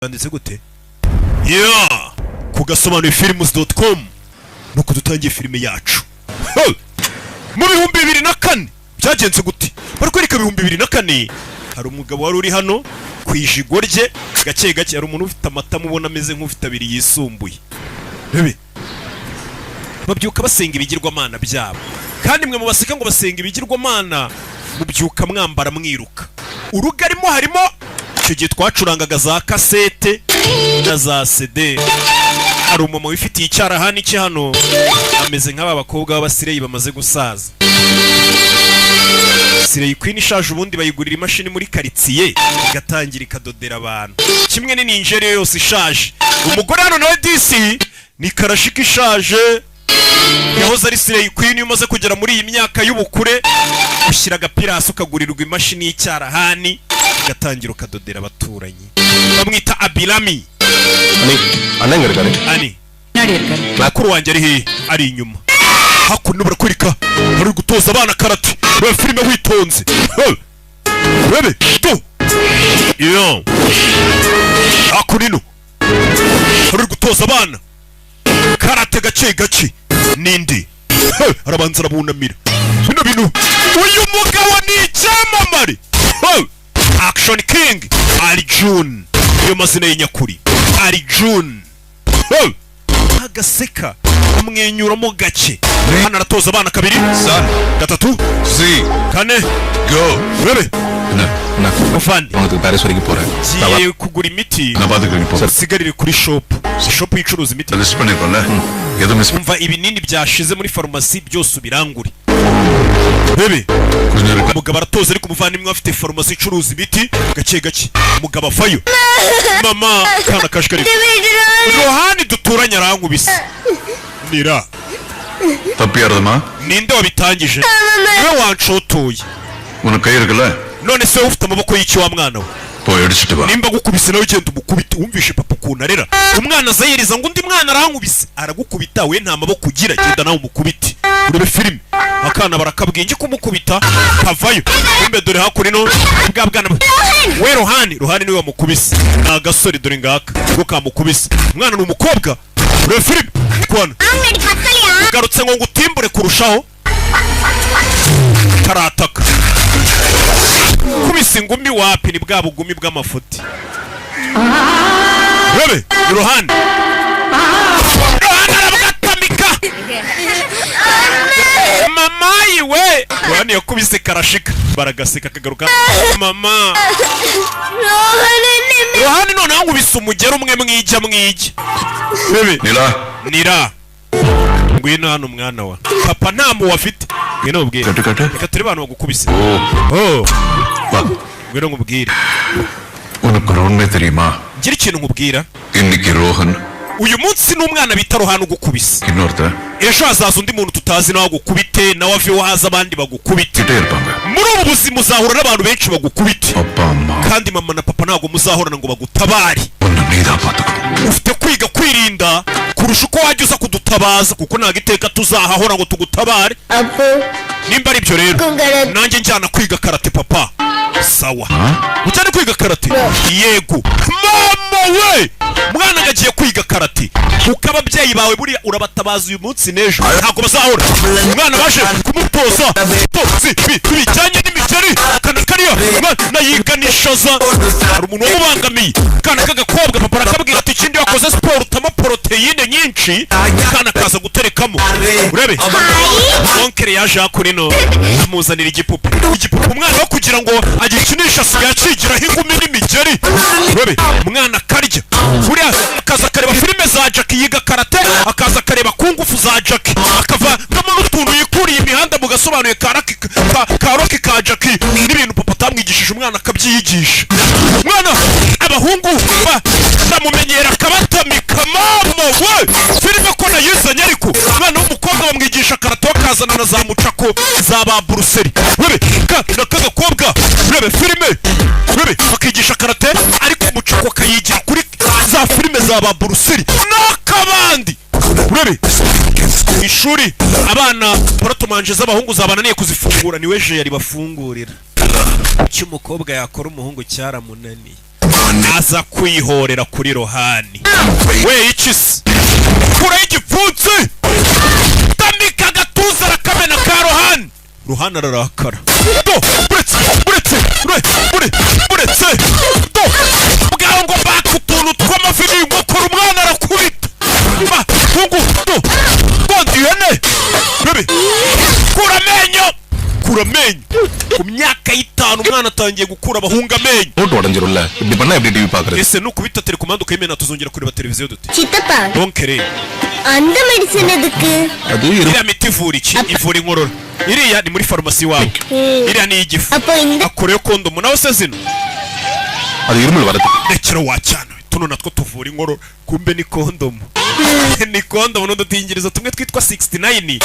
Banditse gute? Yeah! Kugasobanuye films.com nuko dutangiye filime yacu. Mu 2004 byagenze gute? Barikwereka 2004 hari umugabo wari uri hano kwijigo rye gake gake hari umuntu ufite amata mubona ameze nk'ufite abiri yisumbuye. Bebe babyuka basenga ibigirwamana byabo kandi mwe mubaseka ngo basenga ibigirwamana mubyuka mwambara mwiruka. Urugarimo harimo icyo gihe twacurangaga za kasete na za CD. Hari umama wifitiye icyarahani cye hano ameze nk'aba bakobwa b'abasireyi bamaze gusaza. Sireyi Queen ishaje ubundi bayigurira imashini muri karitsiye igatangira ikadodera abantu kimwe ni ninjere yose ishaje. Umugore hano nawe DC ni karashika ishaje yahoze ari Sireyi Queen umaze kugera muri iyi myaka y'ubukure ushyira agapira hasi ukagurirwa imashini y'icyarahani igatangira ukadodera abaturanyi. Bamwita Abilami. Ani bakuru wanjye ari he? Ari inyuma hakuno barakwereka bari gutoza abana karate. We filime witonze bebe to iyo hakuno bari gutoza abana karate gace gace nindi arabanza arabunamira bino bintu. Uyu mugabo ni icyamamare Action King Arjun iyo mazina y'inyakuri Arjun. Agaseka amwenyuramo gake hano aratoza abana kabiri gatatu kane go bebe ufandi giye kugura imiti sigarire kuri shop yicuruza imiti. Umva ibinini byashize muri farumasi byose ubirangure bebe. Umugabo aratoza ariko umuvandimwe afite farumasi icuruza imiti gake gake. Umugabo afayo mama kana kashkari Rohani duturanye arankubise nira ninde wabitangije niwe wanshotoye none se ufite amaboko y'iki wa mwana we nimba gukubise nawe ugenda umukubita wumvishe papa ukuntu arera umwana azayiriza ngo undi mwana arankubise aragukubita we nta maboko ugira genda nawe umukubite. Urebe filime akana barakabwinge kumukubita kavayo umbe dore hakurino bwa bwana we Rohani niwe wamukubise agasore dore ngaka ngo kamukubise umwana ni umukobwa. Urebe filime kwana garutse ngo ngutimbure kurushaho karataka kubise ingumi wapi ni bwa bugumi bw'amafuti. Urebe Rohani arabwatamika mama yiwe Rohani yakubise karashika baragaseka kagaruka mama Rohani none nkubise umugero umwe mwijya bebe nira ngwino hano mwana wa papa nta mu wafite ngwino ubwire reka turi abantu bagukubise ngwino nkubwire ngira ikintu nkubwira uyu munsi n'umwana bita Rohani ugukubise ejo hazaza undi muntu tutazi nawe agukubite nawe ave wahaza abandi bagukubite. Muri ubu buzima uzahura n'abantu benshi bagukubite kandi mama na papa ntabwo muzahorana ngo bagutabare. Ufite kwiga kwirinda kurusha uko wajya uza kudutabaza kuko ntabwo iteka tuzahahora ngo tugutabare. Nimba ari byo rero nanjye njyana kwiga karate papa. Sawa ujyane kwiga karate? Yego mama we mwana ngagiye kwiga karate kuko ababyeyi bawe buriya urabatabaza uyu munsi n'ejo ntabwo bazahora. Umwana baje kumutoza bijyanye n'imigeri kana kariya nayiganishaza hari umuntu wamubangamiye kana k'agakobwa papa arakabwira ati ikindi wakoze siporo utamo poroteyine nyinshi kana kaza guterekamo. Urebe onkere yaje hakurino amuzanira igipupe umwana wo kugira ngo agikinisha asigaye acigiraho ingumi n'imigeri. Urebe umwana akarya buriya akaza akareba filime za Jackie yiga karate akaza akareba ku ngufu za Jackie akava kama n'utuntu yikuriye imihanda mu gasobanuye karoki ka Jackie n'ibintu papa atamwigishije umwana akabyiyigisha. Umwana abahungu bamumenyera akabatamika mama we filime ko nayizanye ariko umwana w'umukobwa bamwigisha karate akazana na za mucako za ba Bruce Lee. Urebe n'akagakobwa urebe filime urebe akigisha karate ariko mucako akayigira kuri za filime za ba Bruce Lee n'akabandi. Urebe ishuri abana porotomanje z'abahungu zabananiye kuzifungura niwe je yari bafungurira cy'umukobwa yakora umuhungu cyaramunaniye. aza kwihorera kuri Rohani. We ikisi kura y'igipfunsi tamika agatuza arakamena ka Rohani. Rohani ararakara. Buretse bwaho ngo baka utuntu tw'amafi n'inkokora umwana arakubita. Bondi ihene bebe kura amenyo ku myaka y'itanu umwana atangiye gukura abahunga amenyo. Ese nukubita telekomande ukayimena tuzongera kureba televiziyo dute donkere அந்த மெடிசன் எதுக்கு? அது iriya miti ivura iki? Ivura inkorora. Iriya ni muri farumasi wawe. Iriya ni igifu. Akoreyo kondomu nawe se zino. அது இருமல் வரது. Nekero wacyana. Tuno natwo tuvura inkorora. Kumbe ni kondomu. Ni kondomu n'udutingirizo tumwe twitwa 69.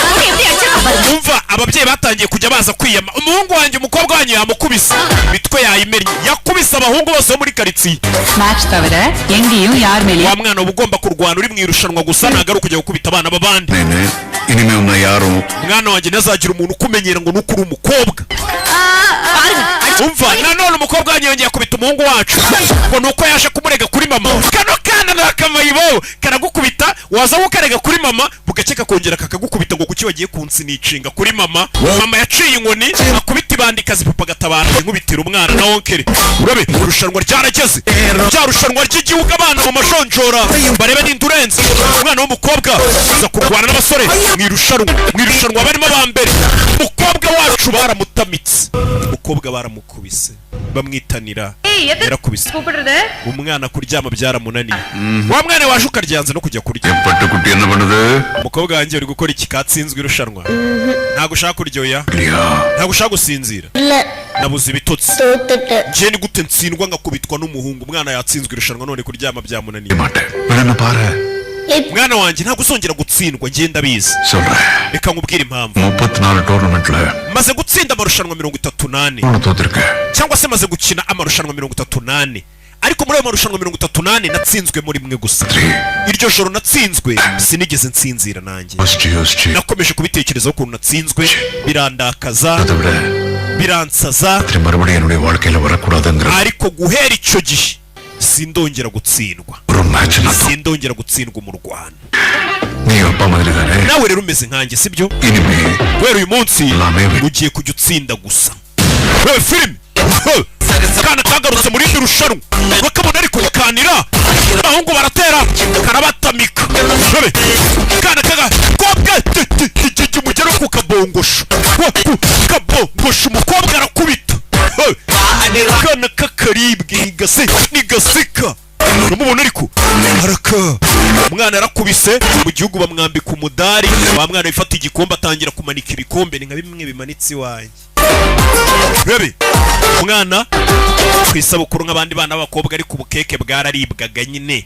Umva ababyeyi batangiye kujya baza kwiyama. Umuhungu wanjye umukobwa wanyu yamukubise. Mitwe yayimennye. Yakubise abahungu bose bo muri karitsiye. Match tavara yengiyum yar meli. Wa mwana ubugomba kurwana uri mwirushanwa gusa nagaruka kujya gukubita abana babandi. Inime una yaro. Mwana wanjye nazagira umuntu kumenyera ngo nukuri umukobwa. Umva nanone umukobwa wanyu yongeye kubita umuhungu wacu. Ngo nuko yaje kumurega kuri mama. Kano kana nakamayibo karagukubita waza ukarega kuri mama bugakeka kongera kakagukubita ngo kuki wagiye kunsinicinga kuri mama. Mama yaciye inkoni akubita ibandikazi papa gatabara nkubitira umwana na onkere. Urabe urushanwa ryarageze. Ryarushanwa ry'igihugu abana mu majonjora barebe n'indurenze. Umwana w'umukobwa aza kurwana n'abasore mwirushanwa barimo abambere. Umukobwa wacu baramutamitse. Umukobwa baramukubise bamwitanira yarakubise. Umwana kuryama byaramunaniye. Wa mwana waje ukaryanze no kujya kurya. Umukobwa wanjye uri gukora iki katsinzwe irushanwa? Ntago ushaka kuryoya? Ntago ushaka gusinzira? Nabuze ibitotsi. Ngiye ni gute ntsindwa ngakubitwa n'umuhungu? Umwana yatsinzwe irushanwa none kuryama byamunaniye. Mwana wanjye ntago uzongera gutsindwa ngenda bizi. Reka nkubwire impamvu. Maze gutsinda amarushanwa 38. Cyangwa se maze gukina amarushanwa 38. Ariko muri ayo marushanwa 38 natsinzwe muri mwe gusa. Iryo joro natsinzwe sinigeze nsinzira nanjye. Nakomeje kubitekerezaho ukuntu natsinzwe birandakaza biransaza. Ariko guhera icyo gihe sindongera gutsindwa. Sindongera gutsindwa mu Rwanda. Nawe rero umeze nkanjye sibyo? Wera uyu munsi ugiye kujya utsinda gusa. Wewe film kana kagarutse muri irushanwa bakabona ariko kanira abahungu baratera karabatamika. Wewe kana kobwa mugero ku kabongosho umukobwa arakubita. Kana kakaribwe nigaseka numubona ariko haraka. Umwana yarakubise mu gihugu bamwambika umudari. Wa mwana yifata igikombe atangira kumanika ibikombe ni nka bimwe bimanitse iwanjye. Bebe umwana kwisabukuru nk'abandi bana b'abakobwa ariko ubukeke bwararibwaga nyine.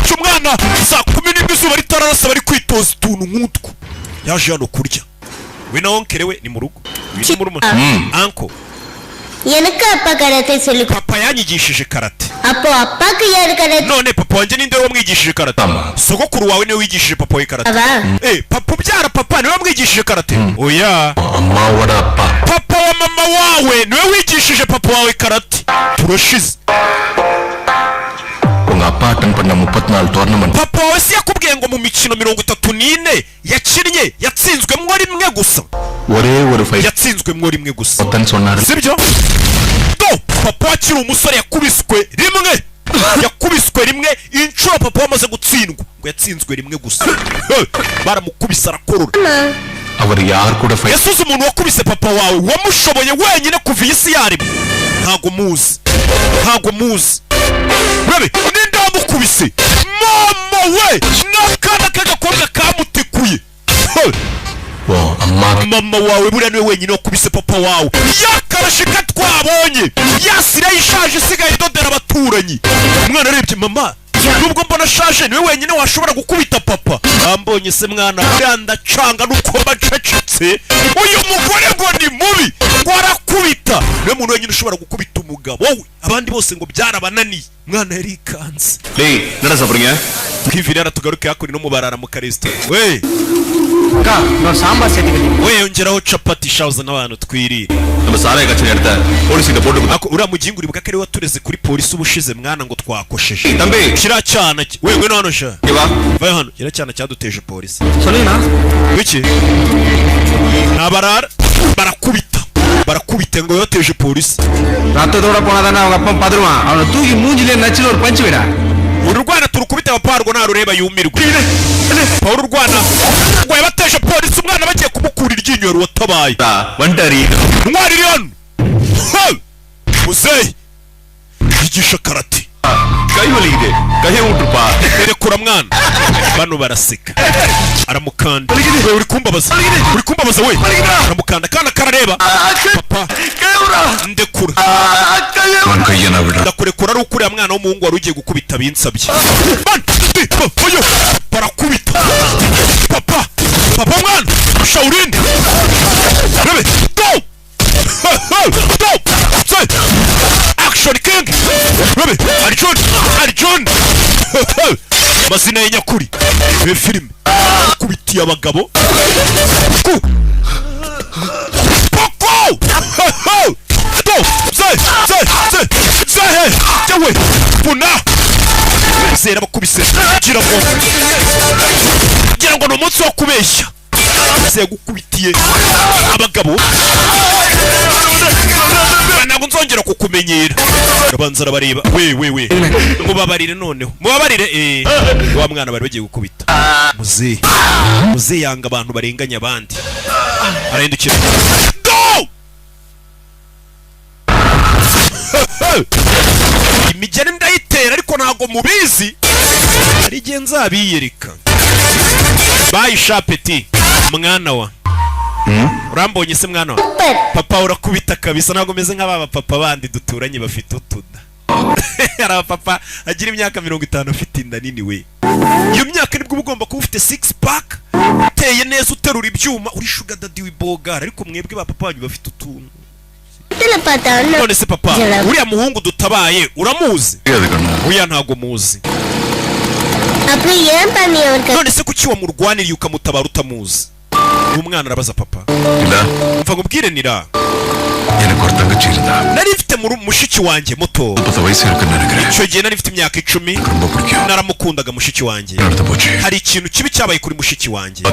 Cyo mwana saa 10 izuba ritararasa bari kwitoza utuntu nk'utwo. Yaje hano kurya. We na onkere we ni mu rugo. Ni mu rumo. Anko எனக்கு அப்பா கராத்தே சொல்லி papa yanyigishije karate. அப்போ அப்பாக்கு யாரு karate? None papa wanjye ninde wamwigishije karate? Sogokuru wawe niwe wigishije papa we karate. Papa ubyara papa niwe wamwigishije karate? Oya. Mama wa papa. Papa wa mama wawe niwe wigishije papa wawe karate. Turashize. Ngapatan pernah 34 tournament. Papa wawe si yakubwiye ngo mu mikino 34 yakinnye yatsinzwe mwo rimwe gusa. Yatsinzwe mwo rimwe gusa. Sibyo? Papa wakiri umusore yakubiswe rimwe. Yakubiswe rimwe inshuro papa wamaze gutsindwa ngo yatsinzwe rimwe gusa. Baramukubise arakorora. Yasuze umuntu wakubise papa wawe wamushoboye wenyine kuva isi yarimo. Ntago muzi. Bebe ninde wamukubise? Mama we nakana kagakobwa kamutikuye. Mama wawe buriya niwe wenyine wakubise papa wawe. Yakarashika twabonye yasira yishaje isigaye idodera abaturanyi. Umwana arebye mama nubwo mbona ashaje niwe wenyine washobora gukubita papa. Ambonye se mwana ndacanga nuko bacecetse. Uyu mugore ngo ni mubi ngo arakubita. Niwe muntu wenyine ushobora gukubita umugabo we. Abandi bose ngo byarabananiye. Mwana yari kanze. Nada sabrina. kwivirara tugaruke hakuri no mubarara mu karesto we அக்கா நான் சாம்பார் சேர்த்துக்கிட்டேன் we yongeraho capati shaza n'abantu twirira நம்ம சாராய கச்சனை எடுத்த போலீஸ் கிட்ட போட்டு ako uriya muginguri bwa kare watureze kuri polisi ubushize mwana ngo twakosheje தம்பி kira cyana we ngwino hano sha இங்க வா va hano kira cyana cyaduteje polisi சொல்லுங்கண்ணா wiki nabarara barakubita ngo yateje polisi ரத்தத்தோட போனாதானே அவங்க அப்பா பதறுவான் அவனை தூக்கி மூஞ்சிலே நச்சுல ஒரு பஞ்சு விடா ururwana turukubita abaparwo ntarureba yumirwa Paul urwana ngo yabateje polisi umwana bagiye kumukura iryinyo watabaye வண்டரி ntwari rero muzeyi yigisha karate கை வலிக்குது கையை விட்டுப்பா erekura mwana bano baraseka aramukanda we uri kumbabaza we aramukanda kana karareba papa ndekura அவன் கையை நான் விடுறேன் ndakurekura ari ukuriya mwana w'umuhungu wari ugiye gukubita binsabye barakubita papa mwana shaurinde rebe go action king rebe Arjun mazina ya nyakuri we film kubitiye abagabo Jawe puna zera bakubise gira ngo no munsi wo kubeshya se gukubitiye abagabo ntabwo nzongera kukumenyera abanza arabareba we mubabarire noneho mubabarire wa mwana bari bagiye gukubita muze yanga abantu barenganya abandi arahindukira go imigeri ndayitera ariko ntabwo mubizi ari igihe nzabiyereka bayisha peti mwana wa urambonye se mwana wa papa urakubita kabisa ntabwo meze nk'aba papa bandi duturanye bafite utuda hari abapapa agira imyaka 50 afite inda nini we iyo myaka nibwo ugomba kuba ufite 6 pack uteye neza uterura ibyuma uri sugar daddy wibogara ariko mwebwe ba papa banyu bafite utuntu none se papa uriya muhungu dutabaye uramuzi uya ntago muzi none se kuki wamurwaniriye ukamutabara utamuzi umwana arabaza papa mva ngubwire nira nari mfite mushiki wanjye muto icyo gihe nari mfite imyaka 10 naramukundaga mushiki wanjye hari ikintu kibi cyabaye kuri mushiki wanjye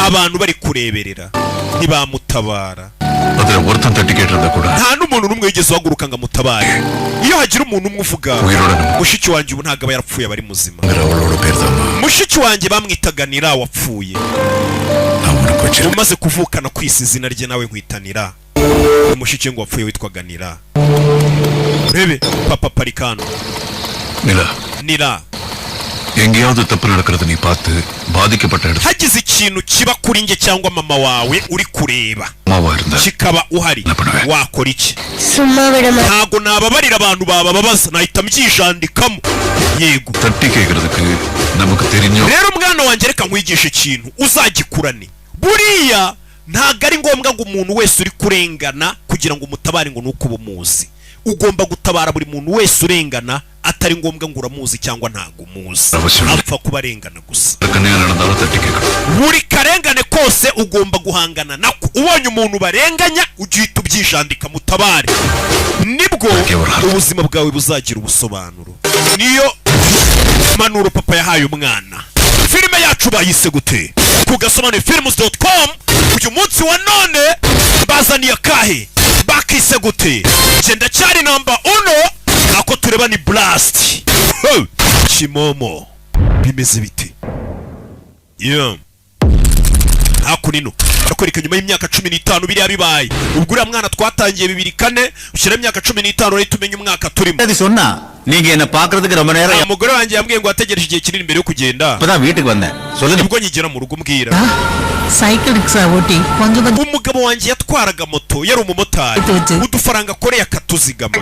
abantu bari kureberera ntibamutabara nta n'umuntu n'umwe wigeze uhaguruka ngo amutabare iyo hagira umuntu umwe uvuga mushiki wanjye ubu ntabwo aba yarapfuye aba ari muzima mushiki wanjye bamwitaga Nira wapfuye umaze kuvukana kwisi izina rye nawe nkwitanira umushiki ngo wapfuye witwaga Nira urebe papa Parikano Nira எங்கேயாவது தப்பு நடக்கிறது நீ பார்த்து பாதிக்கப்பட்ட இடத்துல hagize ikintu kiba kuri nge cyangwa mama wawe uri kureba kikaba uhari wakora iki ntago nababarira abantu bababaza nahita mbyijandikamo yego tatikerezeke namuka terinyo rero mwana wanjye reka nkwigisha ikintu uzagikurane buriya ntago ari ngombwa ngo umuntu wese uri kurengana kugira ngo umutabare ngo nuko bumuzi ugomba gutabara buri muntu wese urengana atari ngombwa ngo uramuzi cyangwa ntago muzi apfa kubarengana gusa buri karengane kose ugomba guhangana nako ubonye umuntu barenganya ugihita ubyijandika mutabare nibwo ubuzima bwawe buzagira ubusobanuro niyo manuro papa yahaye umwana filime yacu bayise gute kugasomane films.com uyu munsi wa none bazaniye kahe bakise gute genda cyari namba 1 ako tureba ni blast Kimomo bimeze biti hakunino arakwereka nyuma y'imyaka 15 biriya bibaye ubwo uriya mwana twatangiye 2004 ushyira imyaka 15 rero tumenye umwaka turimo அது சொன்னா நீங்க என்ன பாக்குறதுக்கு ரொம்ப நேரம் umugore wanjye yambwiye ngo ategereje igihe kinini mbere yo kugenda இப்பதான் வீட்டுக்கு வந்தேன் சொல்லுங்க ubwo nyigera mu rugo mbwira cycle rickshaw oti konja umugabo wanjye yatwaraga moto yari umumotari udufaranga kore yakatuzigama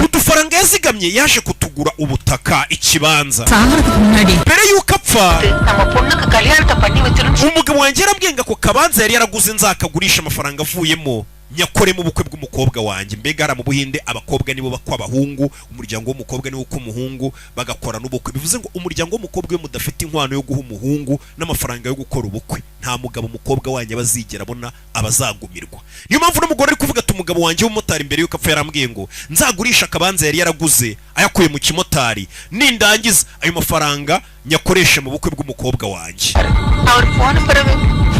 udufaranga yazigamye yaje kutugura ubutaka ikibanza சாகறதுக்கு முன்னாடி mbere yuko apfa நம்ம பொண்ணுக்கு கல்யாணத்தை பண்ணி வச்சிரும் umugabo wanjye yarambwiye ngo kabanza yari yaraguze nzakagurisha amafaranga avuyemo nyakore mu bukwe bw'umukobwa wanjye. Mbega ara mu Buhinde abakobwa nibo bakwa abahungu, umuryango w'umukobwa niwo uko umuhungu bagakora n'ubukwe. Bivuze ngo umuryango w'umukobwa we mudafite inkwano yo guha umuhungu n'amafaranga yo gukora ubukwe, nta mugabo umukobwa wanjye abazigera abona, abazagumirwa. Niyo mpamvu n'umugore ari kuvuga ati umugabo wanjye w'umumotari mbere yuko apfa yarambwiye ngo nzagurisha akabanza yari yaraguze ayakuye mu kimotari, nindangiza ayo mafaranga nyakoreshe mu bukwe bw'umukobwa wanjye.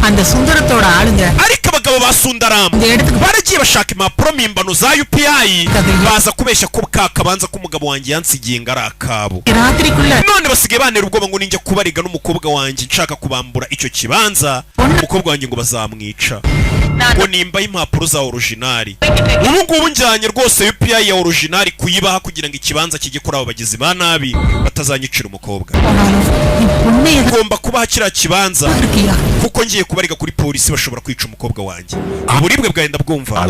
அந்த சுந்தரத்தோட ஆளுங்க ariko abagabo ba Sundaramu baragiye bashaka impapuro mpimbano za UPI baza kubeshya ko kakabanza k'umugabo wanjye yansigiye ngo ari akabo. ராத்திரிக்குள்ள None basigaye banera ubwoba ngo ninjya kubariga n'umukobwa wanjye nshaka kubambura icyo kibanza, umukobwa wanjye ngo bazamwica ngo nimba impapuro za originali. Ubu ngubu njyanye rwose UPI ya originali kuyibaha kugira ngo ikibanza kijye kuri abo bagizi ba nabi batazanyicira umukobwa. Ngomba kubaha kiriya kibanza kuko ngiye kubariga kuri polisi bashobora kwica umukobwa wanjye. Uburibwe bwenda bwumva.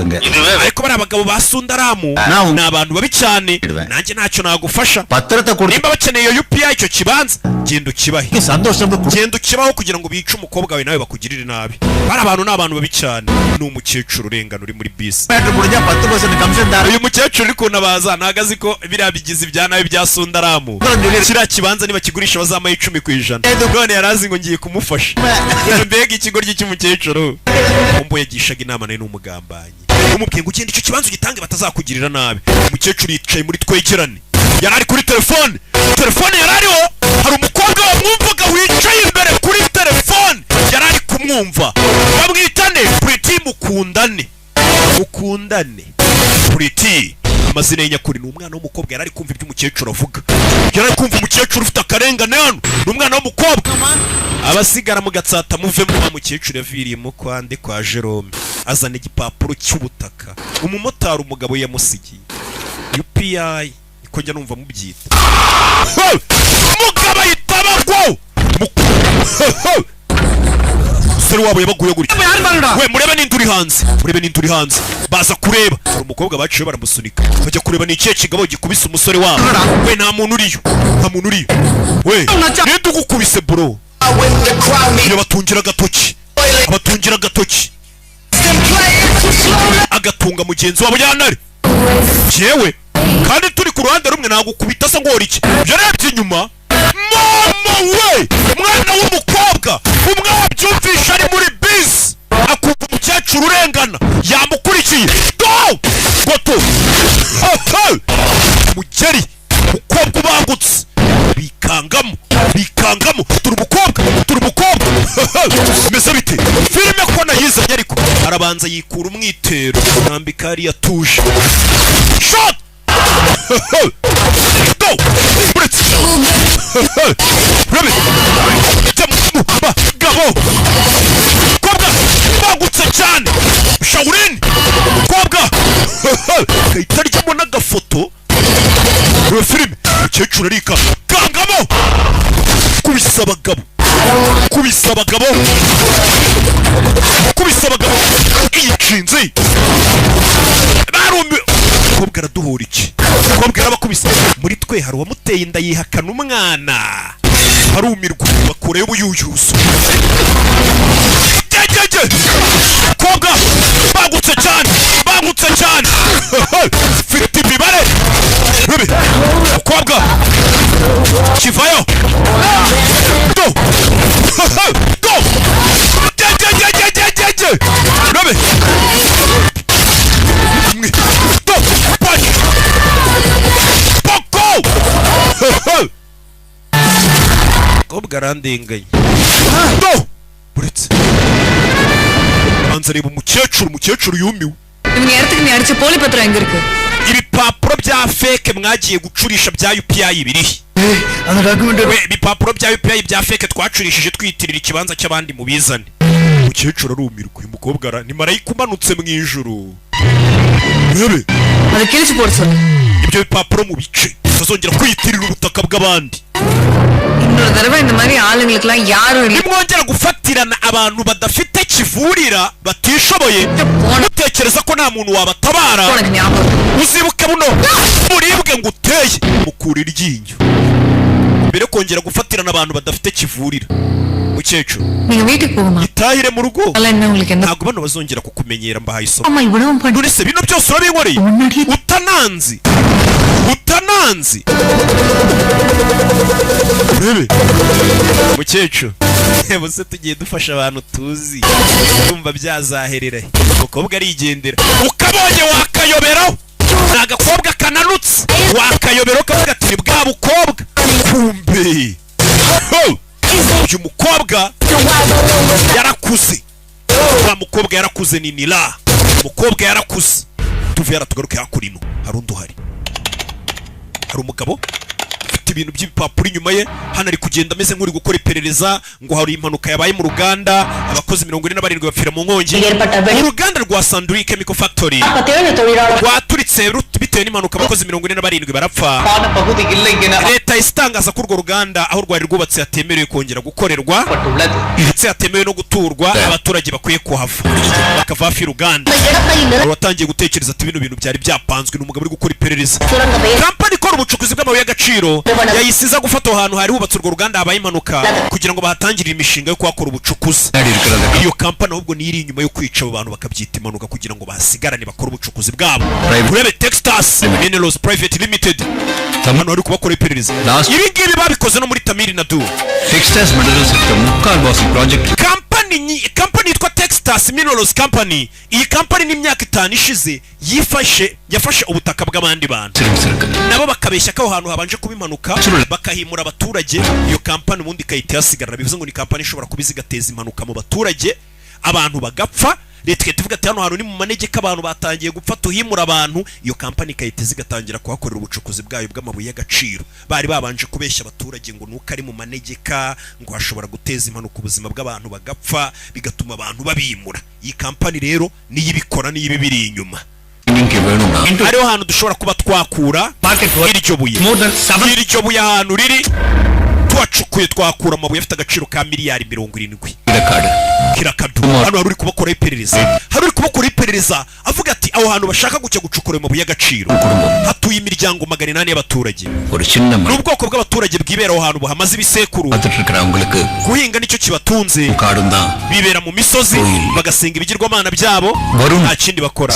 Ariko bari abagabo ba Sundaramu ni abantu babi cyane, nanjye ntacyo nagufasha. Nimba bakeneye iyo UPI icyo kibanza genda ukibahe, genda ukibaho kugira ngo bice umukobwa wawe nawe bakugirire nabi. Bari abantu ni abantu babi cyane. Ni umukecuru urengana uri muri bisi. Uyu mukecuru uri kunabaza ntago azi ko biriya bigizi bya nabi bya Sundaramu kiriya kibanza niba kigurisha bazamaye 10%. None yarazi ngo ngiye kumufasha. Mbega ikigo cy'umukecuru umbo yagishaga inama nayo n'umugambanyi, umubwiye ngo ugende icyo kibanza ugitange batazakugirira nabi. Umukecuru yicaye muri twegerane, yarari kuri telefone yarariho, hari umukobwa wamwumvaga wicaye imbere kuri telefone yarari kumwumva. Bamwitane Pretty Mukundane Pretty, amazina y'inyakuri ni umwana w'umukobwa yarari kumva ibyo umukecuru avuga, yarari kumva umukecuru ufite akarengane hano ni umwana w'umukobwa. Abasigara mu Gatsata muvemo wa mukecuru yaviriyemo kwande kwa Jerome azana igipapuro cy'ubutaka umumotari umugabo yamusigiye. UPI iko njya numva mubyita umugabo yitabagwo seri wabo yabaguye gutya. We murebe n'induri hanze, baza kureba hari umukobwa baciye baramusunika bajya kureba ni ikihe kigabo gikubise umusore wabo. We nta muntu uriyo we ninde ugukubise bro. Iyo batungira agatoki agatunga mugenzi wabo yanari jewe kandi turi ku ruhande rumwe nagukubita se ngora iki yarebye inyuma. Mama we umwana w'umukobwa umwabyumvisha ari muri bisi akumva umukecuru urengana yamukurikiye goto mugeri umukobwa ubangutse bikangamo turi umukobwa meze bite filime ko nayizanye ariko arabanza yikura umwitero nambika yari yatuje shot go Brits Rabbit gabo kobwa bagutse cyane Shaolin kobwa kayitaryamo n'agafoto iyo filime umukecuru arika kangamo kubisa abagabo iyicinze barume kobwa araduhura iki kobwa yarabakubise muri twe hari uwamuteye inda yihakana umwana harumirwa bakureyo ubuyuyuzo kobwa bagutse cyane fite imibare kobwa kivayo go rabe kobwa arandenganye uretse banza reba umukecuru yumiwe. Ibipapuro bya fake mwagiye gucurisha bya UPI birihe? Ibipapuro bya UPI bya fake twacurishije twitirira ikibanza cy'abandi mu bizane. Umukecuru arumirwa, uyu mukobwa ni marayika umanutse mu ijuru. Rebe ibyo bipapuro mu bice tuzongera kwitirira ubutaka bw'abandi. Nimwongera gufatirana abantu badafite kivurira batishoboye mutekereza ko nta muntu wabatabara, uzibuke buno muribwe ngo uteye mukura iryinyo. mbere yo kongera gufatirana abantu badafite kivurira. Mukecuru நீங்க வீட்டுக்கு போகணும் itahire mu rugo அதெல்லாம் என்ன உங்களுக்கு என்ன ntabwo bano bazongera kukumenyera mbahaye isomo. அம்மா இவ்வளவு பண்ணி None se bino byose urabinkoreye முன்னாடி utananzi urebe mukecuru bose tugiye dufasha abantu tuzi tumva byazaherera umukobwa arigendera ukabonye wakayoberaho ni agakobwa kananutse wakayoberaho kavuga ati ni bwa bukobwa kumbe uyu mukobwa yarakuze wa mukobwa yarakuze ni Nila umukobwa yarakuze tuvuye yaratugaruke hakurino hari undi uhari hari umugabo ufite ibintu by'ibipapuro inyuma ye hano ari kugenda ameze nk'uri gukora iperereza ngo hari impanuka yabaye mu ruganda abakozi 47 bapfira mu nkongi uruganda rwa Sanduri Chemical Factory rwaturitse bitewe n'impanuka abakozi 47 barapfa. Leta istangaza ko urwo ruganda aho rwari rwubatse hatemerewe kongera gukorerwa ndetse hatemerewe no guturwa abaturage bakwiye kuhava bakava hafi y'uruganda. Watangiye gutekereza ati bino bintu byari byapanzwe n'umugabo uri gukora iperereza. Kampani ikora ubucukuzi bw'amabuye y'agaciro yayisiza gufata ahantu hari hubatse urwo ruganda habaye impanuka kugira ngo bahatangirire imishinga yo kuhakora ubucukuzi. Iyo kampani ahubwo ni iri inyuma yo kwica abo bantu bakabyita impanuka kugira ngo bahasigarane bakora ubucukuzi bwabo. Urebe Texas Minerals Private Limited hano hari kubakora iperereza. Ibi ngibi babikoze no muri Tamil Nadu. Texas Minerals Mukal Boss Project. Company yitwa Texas Minerals Company. Iyi company ni imyaka 5 ishize yafashe ubutaka bw'abandi bantu nabo bakabeshya ko ahantu habanje kuba impanuka bakahimura abaturage. Iyo company ubundi kayite yasigarana bivuze ngo ni company ishobora kubizigateza impanuka mu baturage abantu bagapfa. Leta tuvuga ati hano hantu ni mu manegeka abantu batangiye gupfa tuhimura abantu. Iyo company kayite zigatangira kuhakorera ubucukuzi bwayo bw'amabuye y'agaciro. Bari babanje kubeshya abaturage ngo nuko ari mu manegeka ngo hashobora guteza impanuka ubuzima bw'abantu bagapfa bigatuma abantu babimura. Iyi company rero niyo ibikora niyo ibiri inyuma. Hariho hantu dushobora kuba twakura iryo buye ahantu riri twacukuye twakura amabuye afite agaciro ka miliyari 70. Kirakadu hano hari kubakora iperereza avuga ati aho hantu bashaka gucya gucukura amabuye y'agaciro hatuye imiryango 800 y'abaturage. N'ubwoko bw'abaturage bwibera aho hantu buhamaze ibisekuru guhinga nicyo kibatunze bibera mu misozi bagasenga ibigirwamana byabo nta kindi bakora.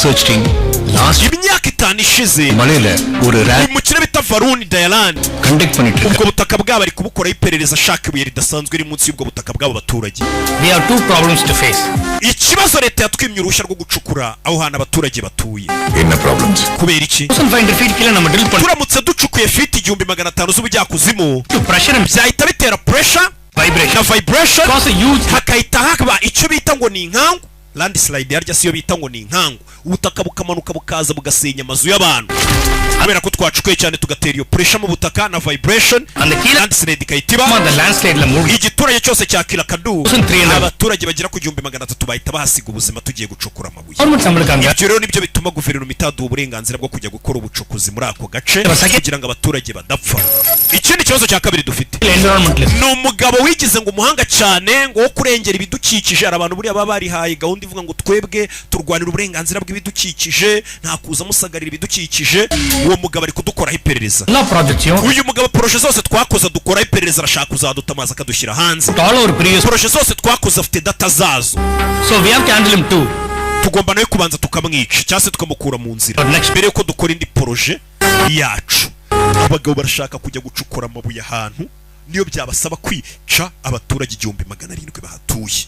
Imyaka 5 ishize umukire bita Varun Dayalan ubwo butaka bwabo ari kubukora iperereza ashaka ibuye ridasanzwe iri munsi y'ubwo butaka bw'abo baturage. We have two problems to face. Ikibazo leta yatwimye uruhushya rwo gucukura aho hana abaturage batuye. Inna problems. Kubera iki? Turamutse ducukuye feet 1500 z'ubujyakuzimu byahita bitera pressure na vibration hakahita haba icyo bita ngo ni inkangu. Landslide yarya siyo bita ngo ni inkangu. Ubutaka bukamanuka bukaza bugasenya amazu y'abantu kubera ko twacukuye cyane tugatera iyo pressure mu butaka na vibration. Landslide kayitiba igiturage cyose cya Kirakadu abaturage bagira ku 1300 bahita bahasiga ubuzima tugiye gucukura amabuye. Ibyo rero nibyo bituma guverinoma itaduha uburenganzira bwo kujya gukora ubucukuzi muri ako gace kugira ngo abaturage badapfa. Ikindi kibazo cya kabiri dufite ni umugabo wigize ngo umuhanga cyane ngo wo kurengera ibidukikije. Abantu buri aba barihaye gahunda ivuga ngo twebwe turwanira uburenganzira bw'ibidukikije nta kuza musagarira ibidukikije. Uwo mugabo ari kudukora iperereza. Uyu mugabo proje zose twakoze dukora iperereza arashaka kuzadutamaza akadushyira hanze. Proje zose twakoze afite data zazo. So we have to handle him too. Tugomba nawe kubanza tukamwica cyase tukamukura mu nzira mbere yuko dukora indi proje yacu. Abagabo barashaka kujya gucukura amabuye ahantu niyo byabasaba kwica abaturage 1700 bahatuye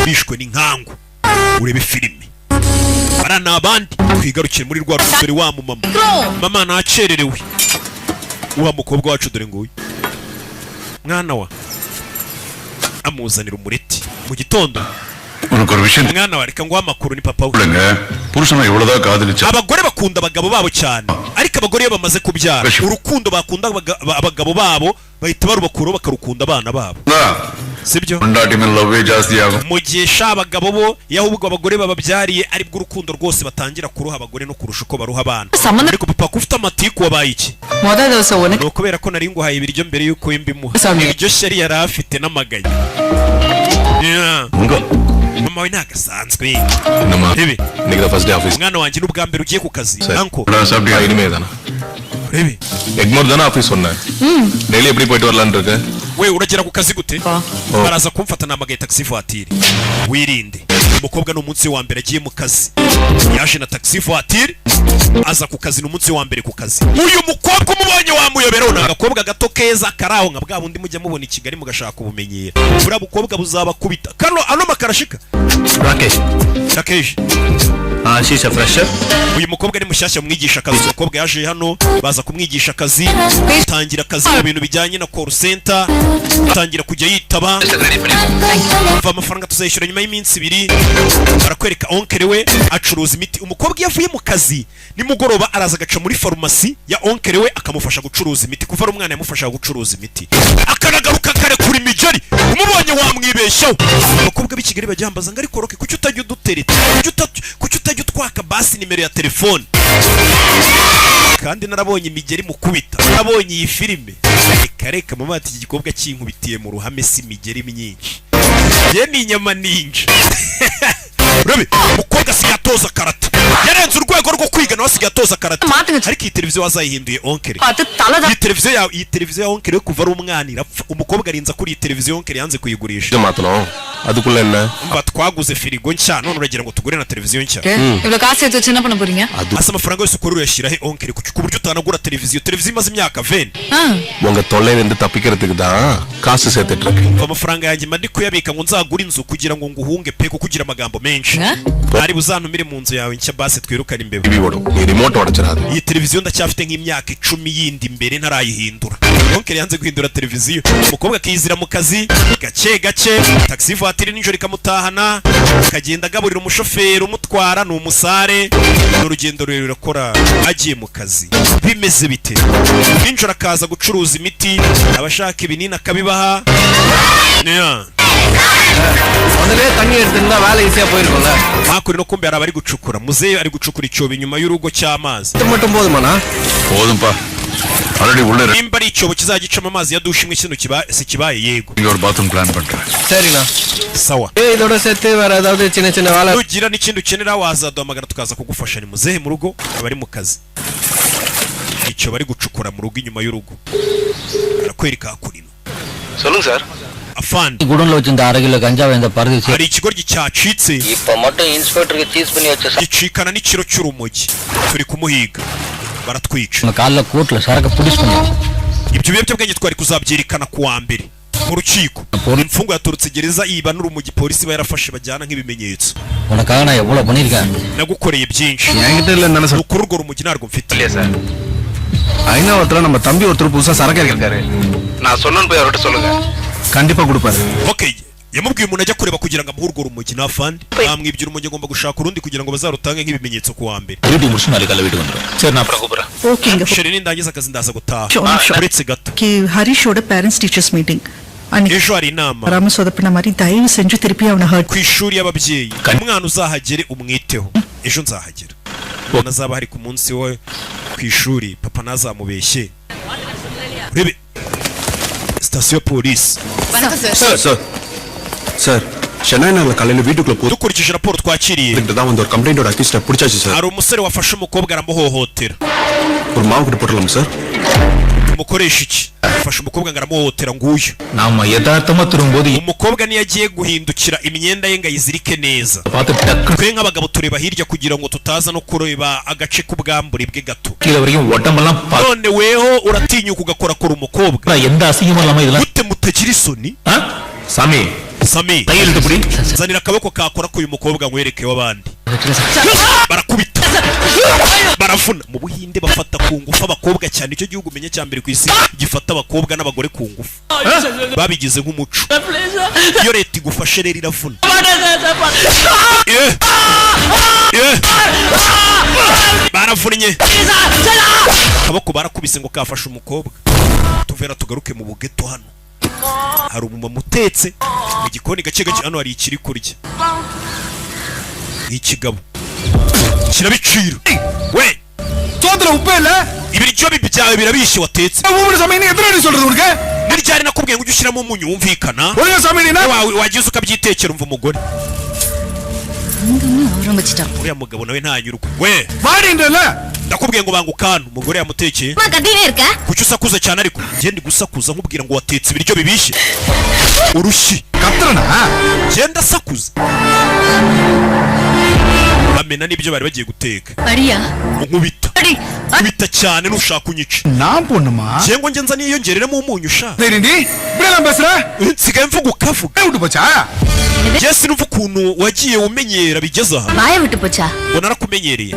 bishwe n'inkangu. Urebe filime barana abandi twigarukire muri rwa rusore wa mama nacererewe wa mukobwa wacu dore ngo mwana wa amuzanira umureti mu gitondo. Mwana wa reka ngo amakuru ni papa we. Abagore bakunda abagabo babo cyane ariko abagore iyo bamaze kubyara urukundo bakunda abagabo babo bahita barubakura bakarukunda abana babo. Sibyo mugisha abagabo bo yahubwo abagore bababyariye ari bwo urukundo rwose batangira kuruha abagore no kurusha uko baruha abana. Ariko papa kufite amatiku wabaye iki? No kubera ko nari nguhaye ibiryo mbere yuko imbimuha ibiryo sheri yari afite n'amaganya. Mama we nagasanzwe. Mwana wanjye n'ubwa mbere ugiye ku kazi. Anko urebe Egmore தானே ஆபீஸ் சொன்னேன் டெய்லி எப்படி போயிட்டு வரலாம்னு இருக்க we uragera ku kazi gute baraza kumfata namagaye taxi voiture wirinde umukobwa no munsi wa mbere agiye mu kazi yaje na taxi voiture aza ku kazi no munsi wa mbere ku kazi uyu mukobwa umubonye wamuyobero na gakobwa gato keza karaho nka bwa bundi mujya mubona i Kigali mugashaka ubumenyera bura bukobwa buzaba kubita kano ano makarashika Rakesh shisha fresh uyu mukobwa ni mushyashya mwigisha akazi umukobwa yaje hano baza kumwigisha akazi tangira akazi mu bintu bijyanye na call center tangira kujya yitaba mva amafaranga tuzayishyura nyuma y'iminsi 2 barakwereka onkere we acuruza imiti umukobwa yavuye mu kazi nimugoroba araza agaca muri farumasi ya onkere we akamufasha gucuruza imiti kuva ari umwana yamufasha gucuruza imiti akanagaruka kare kuri mijari umubonye wamwibeshaho abakobwa b'i Kigali bajyambaza ngo ariko roke kuki utajya udutereta kuki utajya utwaka basi nimero ya telefone kandi narabonye imigeri mukubita narabonye iyi filime reka mama ati iki gikobwa kinkubitiye mu ruhame si imigeri myinshi ye ni inyama ninja Rabi mukobwa sigatoza karate yarenze urwego rwo kwiga nawe sigatoza karate ariko iyi televiziyo wazayihinduye onkere iyi televiziyo ya onkere kuva ari umwana irapfa umukobwa arinza kuri iyi televiziyo onkere yanze kuyigurisha அதுக்குள்ள என்ன mba twaguze firigo nshya none uragira ngo tugure na televiziyo nshya இவ்வளவு காசு எடுத்து வச்சு என்ன பண்ண போறீங்க asa amafaranga yose ukora uyashyira he onkere ku buryo utanagura televiziyo imaze imyaka 20 உங்க தொல்லையில இருந்து தப்பிக்கிறதுக்கு தான் காசு சேர்த்துட்டு இருக்கேன் amafaranga yanjye mba ndi kuyabika ngo nzagura inzu kugira ngo nguhunge pe kugira amagambo menshi ari buzantumire mu nzu yawe nshya base twirukana imbeba ni remote wacaraza iyi televiziyo ndacyafite nk'imyaka 10 yindi imbere ntarayihindura onkere yanze guhindura televiziyo umukobwa akizira mu kazi gake taxi voiture nijoro ikamutahana akagenda agaburira umushoferi umutwara ni umusare n'urugendo rurerure akora agiye mu kazi bimeze bite nijoro akaza gucuruza imiti abashaka ibinini akabibaha முதல்ல தண்ணி எடுத்துட்டா வேலை ஈஸியா போயிருக்கும்ல makuri no kumbe araba ari gucukura muzehe ari gucukura icyobo inyuma y'urugo cy'amazi மட்டும் போதுமானா போதும்பா already உள்ள nimba ari icyobo kizagicama amazi ya dushe imwe kintu kibaye yego இங்க ஒரு bathroom plan பண்றேன் சரிண்ணா sawa இதோட சேர்த்து வேற ஏதாவது சின்ன வேலை ugira n'ikindi ukenera wazaduhamagara tukaza kugufasha ni muzehe mu rugo abari mu kazi icyo bari gucukura mu rugo inyuma y'urugo arakwereka hakurino சொல்லுங்க சார் afandi குடோன்ல வச்சிருந்த 1/2 கிலோ கஞ்சாவை இந்த பரதேசி hari ikigoryi cyacitse இப்ப மட்டும் இன்ஸ்பெக்டருக்கு சீஸ் பண்ணி வச்ச gicikana n'ikiro cy'urumogi turi kumuhiga baratwica நம்ம கால்ல கோட்ல சரக்கு புடிச்சு பண்ணோம் ibyo biyobyabwenge twari kuzabyirikana ku wa mbere mu rukiko imfungo yaturutse gereza iba n'urumogi polisi bayarafashe bajyana nk'ibimenyetso உனக்காக நான் எவ்வளவு பண்ணிருக்கேன் nagukoreye byinshi என்கிட்ட இல்ல என்ன sir ukuri urwo rumogi narwo mfite இல்லையா சார் ஐநாவத்துல நம்ம தம்பி ஒருத்தர் புதுசா சரக்கு இருக்காரு நான் சொன்னேன்னு போய் அவர்கிட்ட சொல்லுங்க கண்டிப்பா கொடுப்பாரு okay yamubwiye umuntu ajya kureba kugira ngo amuhe urwo rumogi n'afandi bamwibye urumogi agomba gushaka urundi kugira ngo bazarutange nk'ibimenyetso ku wa mbere வீட்டுக்கு முடிச்சு நாளைக்கு காலையில வீட்டுக்கு வந்துடும் சரி நான் அப்புறம் கூப்பிடுறேன் ஓகேங்க sheri nindangiza akazi ndaza gutaha Sure. uretse gato கே ஹரிஷோட parents teachers meeting ejo hari inama வராம சொதப்பின மாதிரி தயவு செஞ்சு திருப்பி அவனை hurt ku ishuri y'ababyeyi umwana uzahagere umwiteho ejo nzahagera nazaba hari ku munsi we ku ishuri papa nazamubeshye urebe station police sir sir sir Chennai நாங்க காலையில வீட்டுக்குள்ள போய் dukurikije raporo twakiriye தான் வந்து ஒரு கம்ப்ளைண்டோட அக்யூஸ்ட பிடிச்சாச்சு sir hari umusore wafashe umukobwa aramuhohotera ஒரு மாவு கிட்ட போட்டுலாம் sir umukoresha iki afashe umukobwa ngo aramuhohotera nguyu நாம யதார்த்தமா திரும்பும்போது umukobwa niyo agiye guhindukira imyenda ye ngo ayizirike neza பார்த்து டக்கு twe nk'abagabo tureba hirya kugira ngo tutaza no kureba agace k'ubwambure bwe gato கீழே வரைக்கும் உடம்பெல்லாம் none weho uratinyuka ugakorakora umukobwa எந்த அசிங்கமும் இல்லாம இதெல்லாம் gute mutagira isoni சாமி sami கையெழுத்து புடி zanira akaboko kakora ko uyu mukobwa nkwereke w'abandi barakubita baravuna mu buhinde bafata ku ngufu abakobwa cyane icyo gihugu umenye cya mbere ku isi gifata abakobwa n'abagore ku ngufu babigize nk'umuco iyo leta igufashe rero iravuna baravunnye akaboko barakubise ngo kafashe umukobwa tuvera tugaruke mu bugeto hano hari umumama utetse mu gikoni gake hano hari ikiri kurya ikigabo kirabicira we சோத்துல உப்பு இல்ல ibiryo byawe birabishe watetse ஊமுன சாமி நீ எத்தனை சொல்றது உனக்கு niryari nakubwiye ngo ujye ushyiramo umunyu wumvikana ஒழுங்கா சாமி நீ wagize ukabyitekera umva umugore ஆரம்பிச்சிட்டான். uriya mugabo nawe ntanyurwa we வாடின்றல ndakubwiye ngo banga ukanu umugore yamutekeye அம்மா கத்தினே இருக்க. kuki usakuza cyane ariko ngende gusakuza nkubwira ngo watetse ibiryo bibishye urushyi கத்துறனா genda sakuza bamena n'ibyo bari bagiye guteka அடியா. nkubita அடி. nkubita cyane nushaka unyica நான் பொண்ணுமா cyangwa ngenza niyongereremo umunyu sha சரிடி இப்படி எல்லாம் பேசுற nsigaye mvuga ukavuga விட்டு போச்சா Jesse numva ukuntu wagiye umenyera bigeze aha வாயை விட்டு போச்சா? ngo narakumenyereye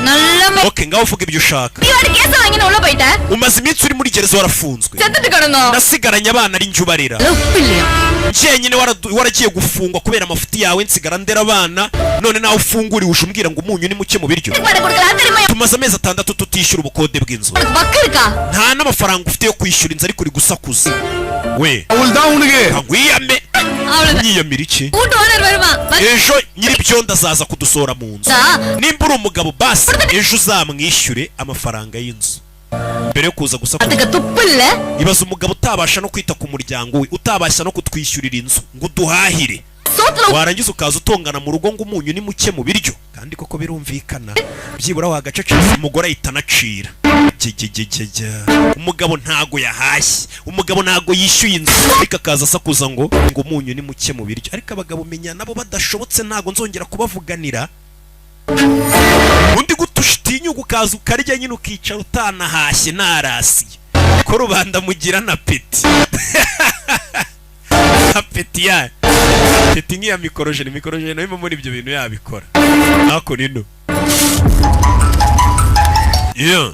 நல்ல okay ngaho uvuga ibyo ushaka நீ ஒரு கேஸ் வாங்கி உள்ள போயிட்ட. umaze iminsi uri muri gereza warafunzwe செத்துட்டு கிடந்தோம். nasigaranye abana ari njye ubarera லவ்பில்லையா? njyenyine waragiye gufungwa kubera amafuti yawe nsigara ndera abana none nawe ufunguriwe uje umbwira ngo umunyu ni muke mu biryo பட கொடுக்கல தெரியுமா? tumaze amezi 6 tutishyura ubukode bw'inzu உனக்கு பக்கு இருக்கா? nta n'amafaranga ufite yo kwishyura inzu ariko uri gusakuza we அவள் தான் உனக்கு nkwiyame அவ்வளவுதான். nyiyamira iki கூட்டு ஓனர் வருவான். ejo nyiribyondo azaza kudusohora mu nzu nimba uri umugabo basi ejo uzamwishyure amafaranga y'inzu mbere yo kuza gusakuza அதுக்கு துப்பு இல்ல. ibaza umugabo utabasha no kwita ku muryango we utabasha no kutwishyurira inzu ngo uduhahire சோத்துல warangiza ukaza utongana mu rugo ngo umunyu ni muke mu biryo kandi koko birumvikana byibura wagacecetse umugore ahita anacira umugabo ntago yahashye umugabo ntago yishyuye inzu ariko akaza asakuza ngo umunyu ni muke mu biryo ariko abagabo menya nabo badashobotse ntago nzongera kubavuganira undi gutushitinyuka ukaza ukarya nyine ukicara utanahashye narasiye ko rubanda mugira na peti apeti ya peti nk'iya mikorojene nayo muri ibyo bintu yabikora ntako nino yeah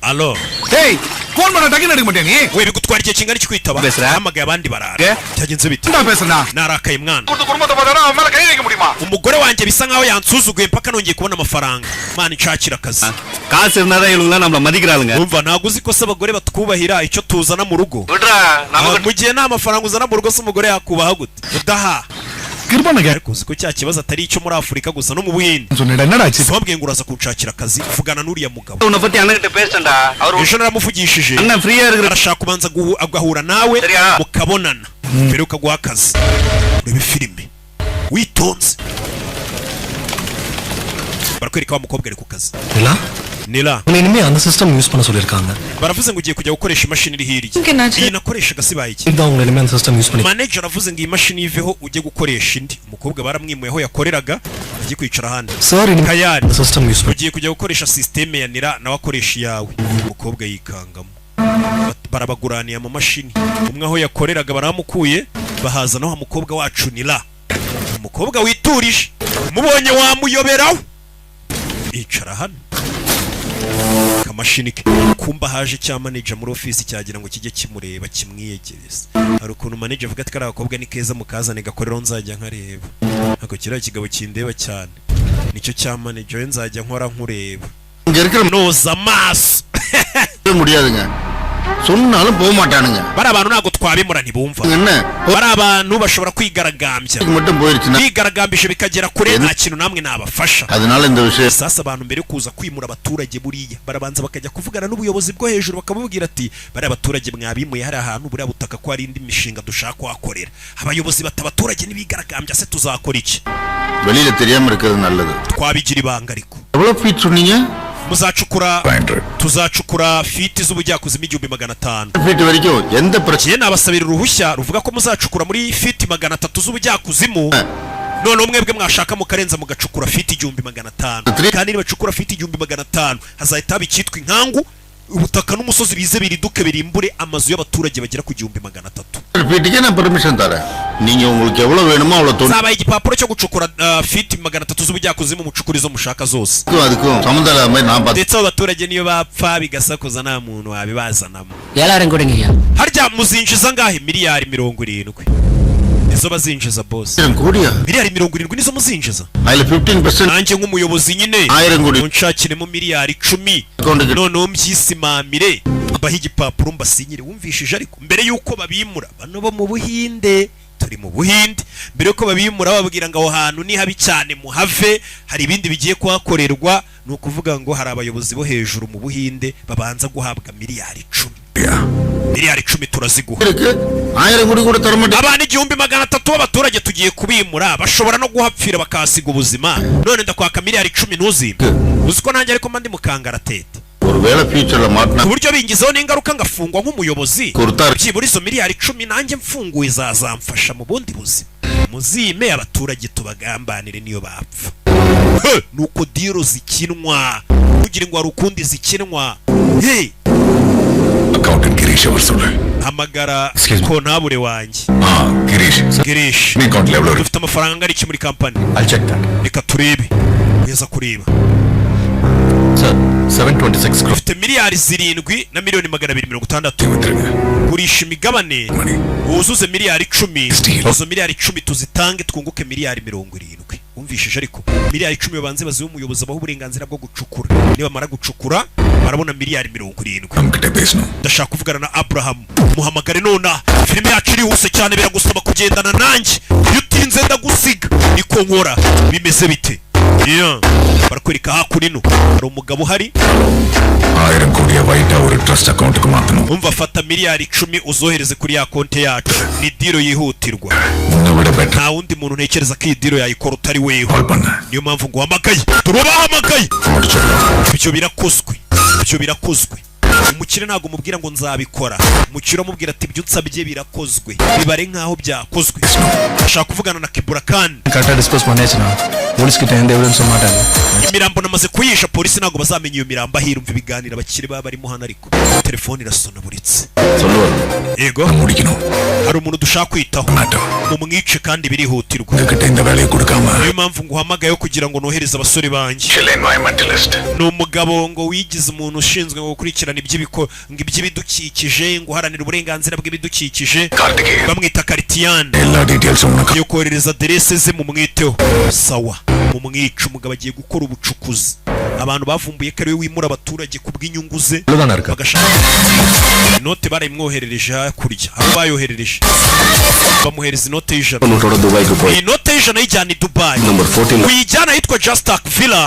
alo டேய் போன் பண்ண டக்கு எடுக்க மாட்டியா நீ we bigutwara igihe kingana iki kwitaba hamagaye abandi barara byagenze bite என்ன பேசுறா narakaye mwana குடும்பத்தை பார்த்தா அவன் மேல கை வைக்க முடியுமா umugore wanjye bisa nkaho yansuzuguye mpaka nongeye kubona amafaranga mana nshakira akazi காசு இருந்தாதான் இவங்க நம்மள மதிக்கிறாளுங்க. umva ntago uzi ko se abagore batwubahira icyo tuzana mu rugo விடுறா நமக்கு mu gihe nta mafaranga uzana mu rugo se umugore yakubaha gute udaha கிருபானங்க ariko uzi ko cya kibazo atari icyo muri Afurika gusa no mu Buhinde சொன்னடா என்னடா ஆச்சு wabwiye ngo uraza kunshakira akazi uvugana n'uriya mugabo உன்னை பத்தி அண்ணன்கிட்ட பேசண்டா அவர் ejo naramuvugishije அண்ணன் ஃப்ரீயா இருக்கிற arashaka kubanza agahura nawe Seriya? mukabonana mbere ukaguha akazi urebe filime witonze barakwereka wa mukobwa ari ku kazi நிலா Nila உன்னை இனிமே அந்த சிஸ்டம் யூஸ் பண்ண சொல்லிருக்காங்க baravuze ngo ugiye kujya gukoresha imashini iri hirya என்னாச்சு? iyi nakoreshaga sibaye iki இதுதான் உங்களை இனிமே அந்த சிஸ்டம் யூஸ் பண்ணி manager aravuze ngo iyi mashini iveho ujye gukoresha indi umukobwa baramwimuye aho yakoreraga agiye kwicara ahandi sir இனிமே Kayari அந்த system use பண்ணி ugiye kujya gukoresha systeme ya Nira nawe akoresha iyawe umukobwa yikangamo barabaguraniye amamashini umwe aho yakoreraga baramukuye bahazana aho umukobwa wacu Nira umukobwa witurije mubonye wamuyoberaho icara hano kamashini ke kumba haje cya manager muri office cyagira ngo kijye kimureba kimwiyegereza hari ukuntu manager avuga ati kariya gakobwa ni keza mukazane gakorero nzajya nkareba ako kiriya kigabo kindeba cyane nicyo cya manager we nzajya nkora nkureba இங்க இருக்கிற noza amaso முடியாதுங்க சொன்னாலும் போக மாட்டானுங்க bari abantu ntago twabimura ntibumva என்ன bari abantu bashobora kwigaragambya மட்டும் போயிருச்சுன்னா kwigaragambisha bikagera kure nta kintu namwe nabafasha அதனால இந்த விஷயம் sasa abantu mbere yo kuza kwimura abaturage buriya barabanza bakajya kuvugana n'ubuyobozi bwo hejuru bakamubwira ati bari abaturage mwabimuye hari ahantu buriya butaka ko hari indi mishinga dushaka kuhakorera abayobozi bata abaturage nibigaragambya se tuzakora iki வெளியில தெரியாம இருக்கிறது நல்லது twabigira ibanga ariko எவ்வளவு ஃபீட் சொன்னீங்க tuzacukura fiti z'ubujyakuzimu 1500 ஃபீட் வரைக்கும் எந்த பிரச்சனை kiye nabasabira uruhushya ruvuga ko muzacukura muri fiti 300 z'ubujyakuzimu none umwebwe mwashaka mukarenza mugacukura fiti 1500 kandi nibacukura fiti 1500 hazahita haba icyitwa inkangu ubutaka n'umusozi bize biriduke birimbure amazu y'abaturage bagera ku 1300 ஃபீட்டுக்கே நான் பெர்மிஷன் தரேன் நீங்க உங்களுக்கு எவ்வளவு வேணுமோ அவ்வளவு தொண்டு zabaye igipapuro cyo gucukura fiti 300 z'ubujyakuzimu mucukurizo mushaka zose அதுக்கும் சம்பந்தம் இல்லாம நான் பார்த்து ndetse abaturage niyo bapfa bigasakuza nta muntu wabibazanamo எல்லாரும் கூடங்கய்யா harya muzinjiza ngahe miliyari 70 nizo bazinjiza boss கோடியா miliyari 70 nizo muzinjiza அதுல 15% nanjye nk'umuyobozi nyine 1000 கோடி unshakiremo miliyari 10 Konde- none mbyisimamire abaha igipapuro mbasinyire wumvishije ariko mbere yuko babimura bano bo mu Buhinde turi mu Buhinde mbere yuko babimura babwira ngo aho hantu ni habi cyane muhave hari ibindi bigiye kuhakorerwa ni ukuvuga ngo hari abayobozi bo hejuru mu Buhinde babanza guhabwa miliyari 10 miliyari 10 turaziguha இருக்கு 1000 கோடி கூட தர மாட்டேன் abantu 1300 b'abaturage tugiye kubimura bashobora no guhapfira bakasiga ubuzima none ndakwaka miliyari 10 ntuzimbe uziko nanjye ariko mandi mukangara tete ஒருவேளை ஃபியூச்சர்ல மாட்டனா kuburyo bingizeho n'ingaruka ngafungwa nk'umuyobozi byibura izo miliyari 10 nanjye mfunguye zazamfasha mu bundi buzima muzime abaturage tubagambanire niyo bapfa nuko diro zikinwa kugira ngo arukundi zikinwa hey accountant Girish அவர் சொல்ல hamagara kontabure wanjye Girish ni account level dufite amafaranga ngari iki muri company I'll check that. reka turebe neza kureba Sir, 726 crore. dufite miliyari 7 na miliyoni 260 gurisha imigabane wuzuze miliyari 10 izo miliyari 10 tuzitange twunguke miliyari 70 umvishije ariko miliyari 10 banze baziwe umuyobozi abaho uburenganzira bwo gucukura niba mara gucukura barabona miliyari 70 ndashaka kuvugana na Abraham muhamagare nona filime yacu irihuse cyane biragusaba kugendana nanjye iyo utinze ndagusiga niko nkora bimeze bite barakwereka hakurino hari umugabo uhari 1000 கோடி வைட்டா ஒரு ட்ரஸ்ட் அக்கவுண்ட்க்கு மாத்தணும் umva fata miliyari 10 uzohereze kuri ya konti yacu ni diro yihutirwa nta wundi muntu ntekereza ko iyi diro yayikora utari wewe niyo mpamvu ngo hamagaye turabahamagaye ibyo birakozwe umukire ntago mubwira ngo nzabikora umukire mubwira ati ibyo unsabye birakozwe bibare nkaho byakozwe ashaka kuvugana na Kiburakan Kata discuss manage na police kitu ende evidence matanga imirambo namaze kuyisha polisi ntago bazamenya iyo mirambo ahirumva ibiganira abakire baba barimo hano ariko telefone irasona buritse yego hari umuntu dushaka kwitaho mumwice kandi birihutirwa niyo mpamvu ngo uhamagaye kugira ngo nohereze abasore banjye ni umugabo ngo wigize umuntu ushinzwe gukurikirana iby'ibidukikije ngo uharanira uburenganzira bw'ibidukikije bamwita Karitian yo kohereza aderese ze mu mwiteho sawa mu mwica umugabo agiye gukora ubucukuzi abantu bavumbuye ko ari we wimura abaturage ku bw'inyungu ze bagashaka inote barayimwoherereje hakurya abo bayoherereje bamuhereza inote y'ijana iyi note y'ijana yijyana i Dubai uyijyana yitwa Justak Villa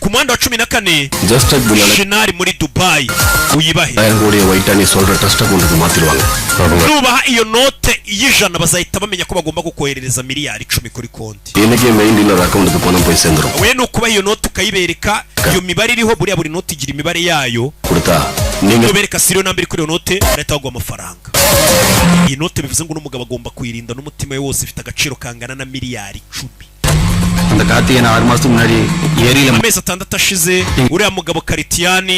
ku muhanda wa 14 Shinari muri Dubai uyibahe nubaha iyo note y'ijana bazahita bamenya ko bagomba gukoherereza miliyari 10 kuri konti we nukuba iyo note ukayibereka iyo mibare iriho buri note igira imibare yayo ubereka seriyo nambere kuri iyo note leta bagwa amafaranga iyi note bivuze ngo n'umugabo agomba kuyirinda n'umutima we wose ifite agaciro kangana na miliyari 10 அந்த கார்த்திகேயன் 6 மாசத்துக்கு முன்னாடி ஏரியில amezi 6 ashize uriya mugabo Karitian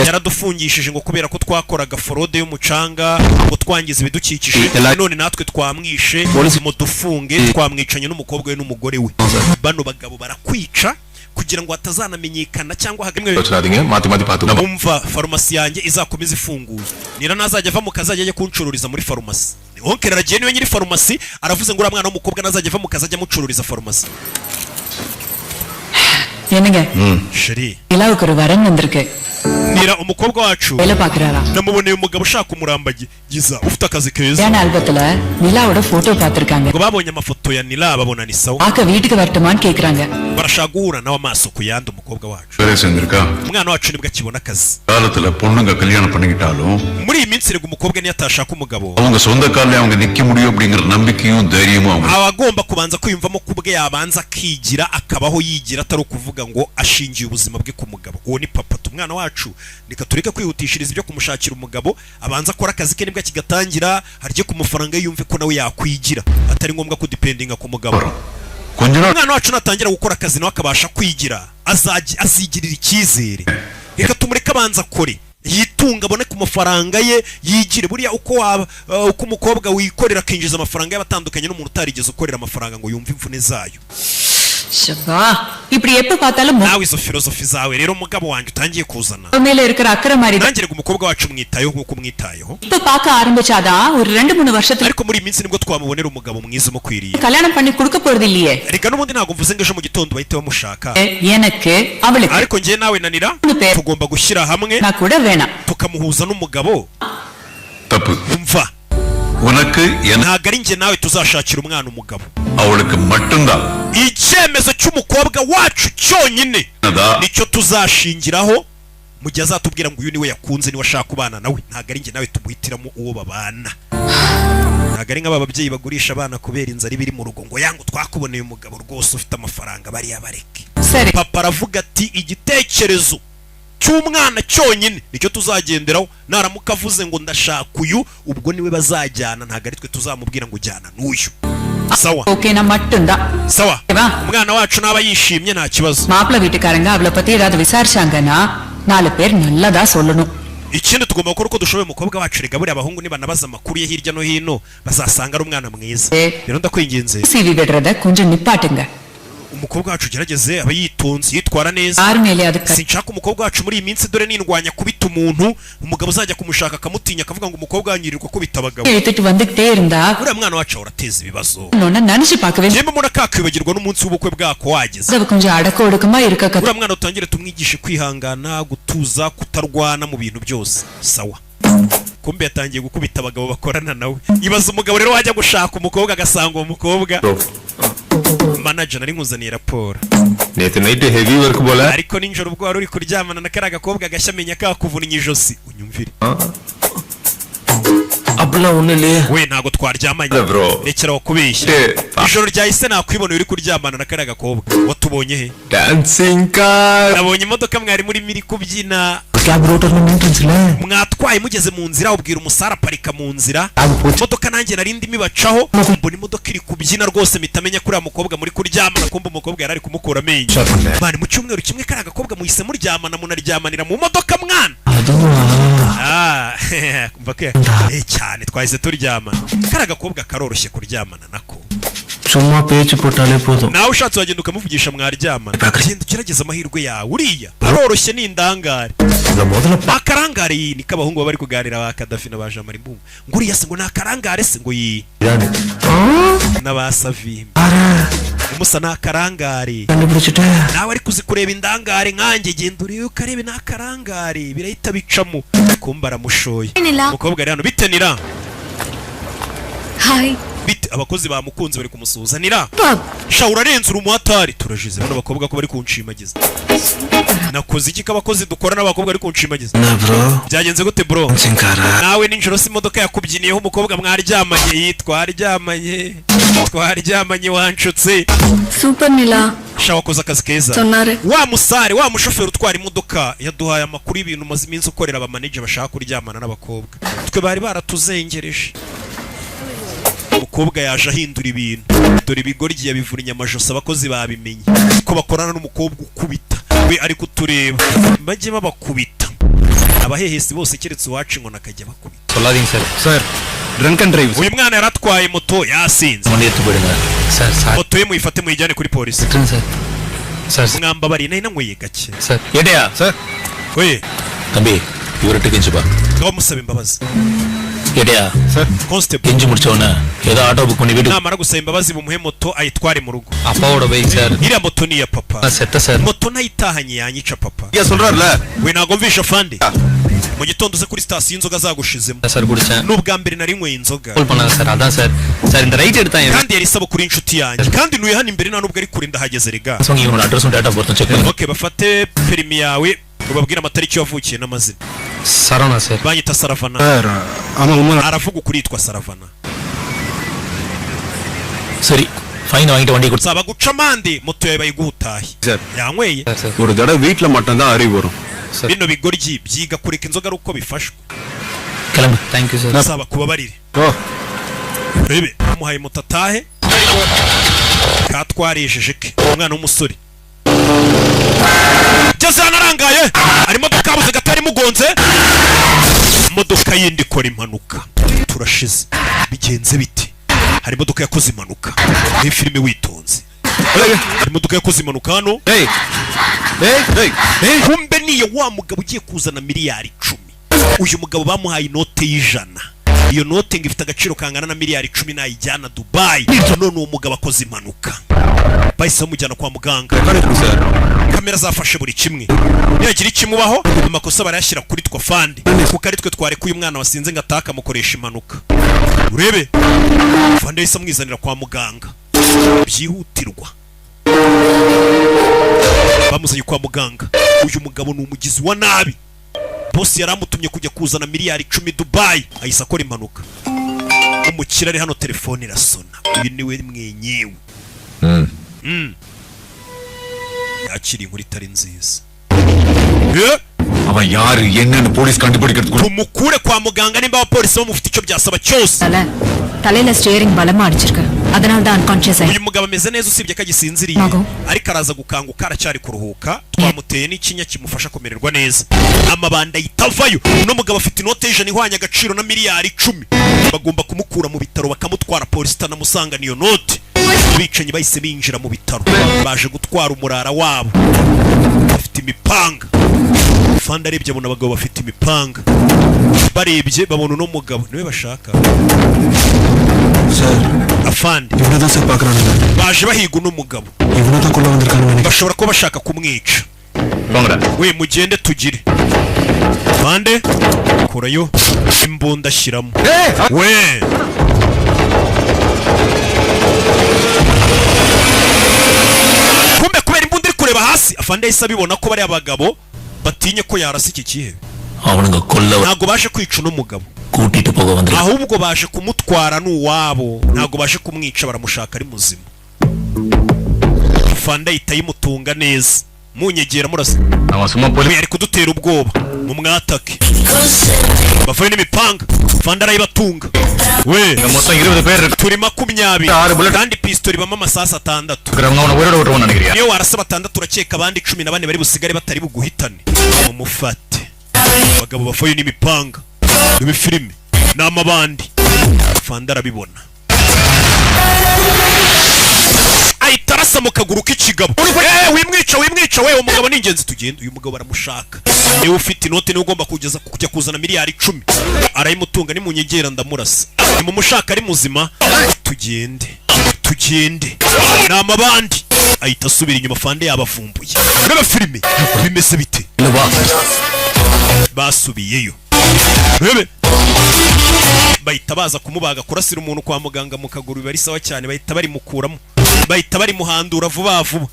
yaradufungishije ngo kubera ko twakoraga forode y'umucanga ngo twangiza ibidukikije none natwe twamwishe mu dufunge twamwicanye n'umukobwa we n'umugore we bano bagabo barakwica kugira ngo atazanamenyekana cyangwa hagamwe umva farumasi yanjye izakomeza ifunguye nira nazajya ava mu kazajya ajya kuncururiza muri farumasi onkera ragiye niwe nyiri farumasi aravuze ngo uriya mwana w'umukobwa nazajya ava mu kazajya mucururiza farumasi என்னங்க sheri நிலாவுக்கு ஒரு வரன் வந்திருக்கு nira umukobwa wacu வேலை பார்க்கறாரா namuboneye umugabo ushaka umurambagiza ufite akazi keza ஏன் ஆல்பத்துல நிலாவோட போட்டோ பார்த்திருக்காங்க ngo babonye amafoto ya Nila babona ni sawa ஆக்க வீட்டுக்கு வரட்டுமான்னு கேக்குறாங்க barashaka guhura nawe amaso ku yandi umukobwa wacu umwana wacu nibwo akibona akazi காலத்துல பொண்ணுங்க கல்யாணம் பண்ணிக்கிட்டாலும் muri iyi minsi rego umukobwa niyo atashaka umugabo அவங்க சொந்த கால்ல அவங்க நிக்க முடியும் அப்படிங்கற நம்பிக்கையும் தைரியமும் அவங்க abagomba kubanza kwiyumvamo kubwe yabanza akigira akabaho yigira atari ukuvuga ngo ashingiye ubuzima bwe ku mugabo uwo ni papa umwana wacu nika tureka kwihutishiriza ibyo kumushakira umugabo abanza akora akazi ke nibwo kigatangira harye ku mafaranga yumve ko nawe yakwigira atari ngombwa ko dependinga ku mugabo umwana wacu natangira gukora akazi nawe akabasha kwigira azigirira icyizere reka tumureka abanza akore yitunga abone ku mafaranga ye yigire buriya uko umukobwa wikorera akinjiza amafaranga y'abatandukanye n'umuntu utarigeze ukorera amafaranga ngo yumve imvune zayo ஷபா இப்படி எப்ப பார்த்தாலும் nawe izo filosofi zawe rero umugabo wanjye utangiye kuzana மேல இருக்கிற அக்கறை மாதிரி nangere umukobwa wacu mwitayeho nkuko mwitayeho இப்ப பார்க்க ஆரம்பிச்சாதான் ஒரு 2-3 வருஷத்துல ariko muri iminsi nibwo twamubonera umugabo mwiza umukwiriye கல்யாணம் பண்ணி கொடுக்க போறது இல்லையே reka n'ubundi ntago mvuze ngo ejo mu gitondo bahite bamushaka எனக்கு அவளுக்கு ariko ngiye nawe nanira tugomba gushyira hamwe na கூட வேணாம் tukamuhuza n'umugabo தப்பு umva உனக்கு ntago ari njye nawe tuzashakira umwana umugabo அவளுக்கு மட்டும்தான் icyemezo cy'umukobwa wacu cyonyine nicyo tuzashingiraho mu gihe azatubwira ngo uyu niwe yakunze niwe ashaka kubana nawe ntago ari njye nawe tumuhitiramo uwo babana ntabwo ari nk'ababyeyi bagurisha abana kubera inzara ibiri mu rugo ngo yangu twakuboneye umugabo rwose ufite amafaranga bariya bareke. Papa aravuga ati igitekerezo cy'umwana cyonyine nicyo tuzagenderaho, naramuka avuze ngo ndashaka uyu ubwo niwe bazajyana, ntabwo ari twe tuzamubwira ngo jyana n'uyu. Sawa ஓகேனா மட்டும்தான். sawa umwana wacu naba yishimye nta kibazo. மாப்பிள்ளை வீட்டுக்காரங்க அவளை பத்தி ஏதாவது விசாரிச்சாங்கன்னா 4 பேர் நல்லதா சொல்லணும். ikindi tugomba gukora uko dushoboye umukobwa wacu rega buriya abahungu nibanabaza amakuru ye hirya no hino bazasanga ari umwana mwiza. Rero ndakwinginze சிவி விடுறத கொஞ்சம் நிப்பாட்டுங்க. umukobwa wacu gerageze aba yitonze yitwara neza. Sinshaka umukobwa wacu muri iyi minsi dore nindwanya kubita umuntu umugabo uzajya kumushaka akamutinya akavuga ngo umukobwa wanyirirwa kubita abagabo. இழுத்துட்டு வந்துட்டே இருந்தா uriya mwana wacu urateza ibibazo. none நினைச்சு பார்க்கவே yemwe mbona kakwibagirwa n'umunsi w'ubukwe bwako wageze. அது கொஞ்சம் அடக்க ஒடுக்கமா இருக்க uriya mwana utangire tumwigishe kwihangana gutuza kutarwana mu bintu byose. Sawa kumbe yatangiye gukubita abagabo bakorana nawe. Ibaza umugabo rero wajya gushaka umukobwa agasanga uwo mukobwa manager nari nkuzaniye raporo நேத்து night heavy work போல ariko ninjoro ubwo wari uri kuryamana na kara gakobwa gashamenya kakuvunnye ijosi unyumvire அப்படிலாம் ஒண்ணு இல்லையே we ntago twaryamanye rekera wakubeshya ijoro ryahise nakwibona uri kuryamana na kara gakobwa watubonye he dancing car nabonye imodoka mwari muri miri kubyina cab rotor no maintenance la mwatwaye mugeze mu nzira ubwira umusara aparika mu nzira imodoka nanjye nari ndimi bacaho mbona imodoka iri kubyina rwose mitamenya kuri mukobwa muri kuryamana kumba umukobwa yarari kumukura amenyo bani mu cyumweru kimwe kara gakobwa muhise muryamana munaryamanira mu modoka mwana mbake cyane twahise turyamana kara gakobwa karoroshye kuryamana nako சும்மா பேச்சு போட்டாலே போதும் nawe ushatse wagenda ukamuvugisha mwaryamana genda ugerageza amahirwe yawe uriya aroroshye ni indangare akarangare ni kabahungu bari kuganira ba Kadafi na ba Jean Marie Mbungu ngo uriya se ngo nakarangare se ngo yi n'abasavimbi umusa nakarangare nawe ari kuzikureba indangare nkanjye genda uriye ukarebe nakarangare birahita bicamo kumbara mushoye umukobwa ari hano bitenira Hi. bite abakozi bamukunze bari kumusuhuzanira sha urarenze urumuhatari turajize bano bakobwa ko bari kunshimagiza nakoze iki kabakozi dukora n'abakobwa bari kunshimagiza na bro byagenze gute bro nawe ninjoro si imodoka yakubyiniyeho umukobwa mwaryamanye twaryamanye wanshutse Super Nila. sha wakoze akazi keza Sonare. wa musare wa mushoferi utwara imodoka yaduhaye amakuru y'ibintu maze iminsi ukorera aba manager bashaka kuryamana n'abakobwa twe bari baratuzengereje umukobwa yaje ahindura ibintu dore ibigoryi yabivunnye amajosi abakozi babimenye ko bakorana n'umukobwa ukubita we ari kutureba bajye babakubita abahehesi bose keretse uwacu ngo nakajya bakubita சொல்லாதீங்க sir sir drunk and drive uyu mwana yaratwaye moto yasinze முன்னே எடுத்து போடுங்க sir sir moto ye muyifate muyijyane kuri polisi sir sir mwambabari nari nanyweye gake sir ஏடையா sir we தம்பி இவர்ட்ட கெஞ்சுப்பா ngamusaba imbabazi ஏடையா sir constable கெஞ்சு முடிச்சவன ஏதோ ஆட்டோ புக் பண்ணி வீட்டு namara gusaba imbabazi bumuhe moto ayitware mu rugo அப்பாவோட bike sir iriya moto ni iya papa செத்த sir moto nayitahanye yanyica papa ஐயா சொல்றாருல we ntago mvisha fandi mu gitondo uze kuri sitasiyo inzoga zagushizemo sir குடிச்சேன் n'ubwa mbere nari nyweye inzoga கால் பண்ணாங்க சார் அதான் sir sir இந்த ரைட் எடுத்தாங்க kandi yari isabukuru y'inshuti yanjye kandi nuye hano imbere nta nubwo ari kure ndahageze rega சோங்க இவனோட அட்ரஸும் டேட்டா போர்த்தும் செக் பண்ணுங்க okay bafate perimi yawe ubabwire amatariki wavukiye n'amazina Saravana sir banyita Saravana ஆமா உண்மை aravuga ukuri yitwa Saravana சரி ஃபைன் வாங்கிட்டு வண்டி கொடுத்து saba guca amande moto yawe bayiguhutaye sir yanyweye sir ஒரு தடவை வீட்டுல மட்டும் தான் அறிவு வரும் bino bigoryi byiga kureka inzoga ari uko bifashwe கிளம்பு thank you sir saba kubabarire rebe muhaye moto atahe katwarejeje ke umwana w'umusore geze hanarangaye ari imodoka yabuze gatari mugonze imodoka yindi ikora impanuka turashize bigenze biti hari imodoka yakoze impanuka ni filime witonze hari imodoka yakoze impanuka hano kumbe niyo wa mugabo ugiye kuzana miliyari 10 uyu mugabo bamuhaye inote y'ijana iyo note ngo ifite agaciro kangana na miliyari 10 nayijyana Dubai none uwo mugabo akoze impanuka bahise bamujyana kwa muganga kamera zafashe buri kimwe yagira ikimubaho amakosa barayashyira kuri twa fandi kuko ari twe twareka uyu mwana wasinze ngo ataka mukoresha impanuka urebe fandi yahise amwizanira kwa muganga byihutirwa bamuzanye kwa muganga uyu mugabo ni umugizi wa nabi bosi yaramutumye kujya kuzana miliyari 10 Dubai ahise akora impanuka umukire ari hano telefone irasona uyu niwe mwenyewe yakiri inkuru itari nziza அவன் யாரு என்னன்னு போலீஸ் கண்டுபிடிக்கிறதுக்கு tumukure kwa muganga nimba abapolisi bamufite icyo byasaba cyose தலையில ஸ்டியரிங் பலமா அடிச்சிருக்கு அதனால தான் unconscious uyu mugabo ameze neza usibye ko agisinziriye ariko araza gukanguka aracyari kuruhuka twamuteye n'ikinya kimufasha kumererwa neza amabanda yitavayo uno mugabo afite inote y'ijana ihwanye agaciro na miliyari 10 bagomba kumukura mu bitaro bakamutwara polisi itanamusanga niyo note bicanyi bahise binjira mu bitaro baje gutwara umurara wabo bafite imipanga fanda arebye abona abagabo bafite imipanga barebye babona uno mugabo niwe bashaka afande baje bahiga uno mugabo bashobora kuba bashaka kumwica we mugende tugire bande kurayo imbunda ashyiramo we kumbe kubera imbunda iri kureba hasi afande yahise abibona ko bari abagabo batinye ko yarasa iki kihebe ntabwo baje kwica uno mugabo ahubwo baje kumutwara n'uwabo ntabwo baje kumwica baramushaka ari muzima fanda yita yimutunga neza munyegera murasa yari kudutera ubwoba mu mwatake bavuye n'imipanga fanda arayibatunga we turi 20 kandi pistoli bama amasasu 6 niyo warasa 6 urakeka abandi 14 bari busigare batari buguhitane mumufate abagabo bavuye n'imipanga ibi filime n'amabandi fanda arabibona aitarasa mu kaguru k'ikigabo wimwica we umugabo ni ingenzi tugenda uyu mugabo baramushaka niwe ufite inote niwe ugomba kujya kuzana miliyari 10 arayimutunga ni munyegera ndamurasa ni mumushaka ari muzima tugende n'amabandi ahita asubira inyuma fande yabavumbuye n'aba filime bimeze bite basubiyeyo bebe bahita baza kumubaga kurasira umuntu kwa muganga mu kaguru bari sawa cyane bahita bari mukuramo bahita bari muhandura vuba vuba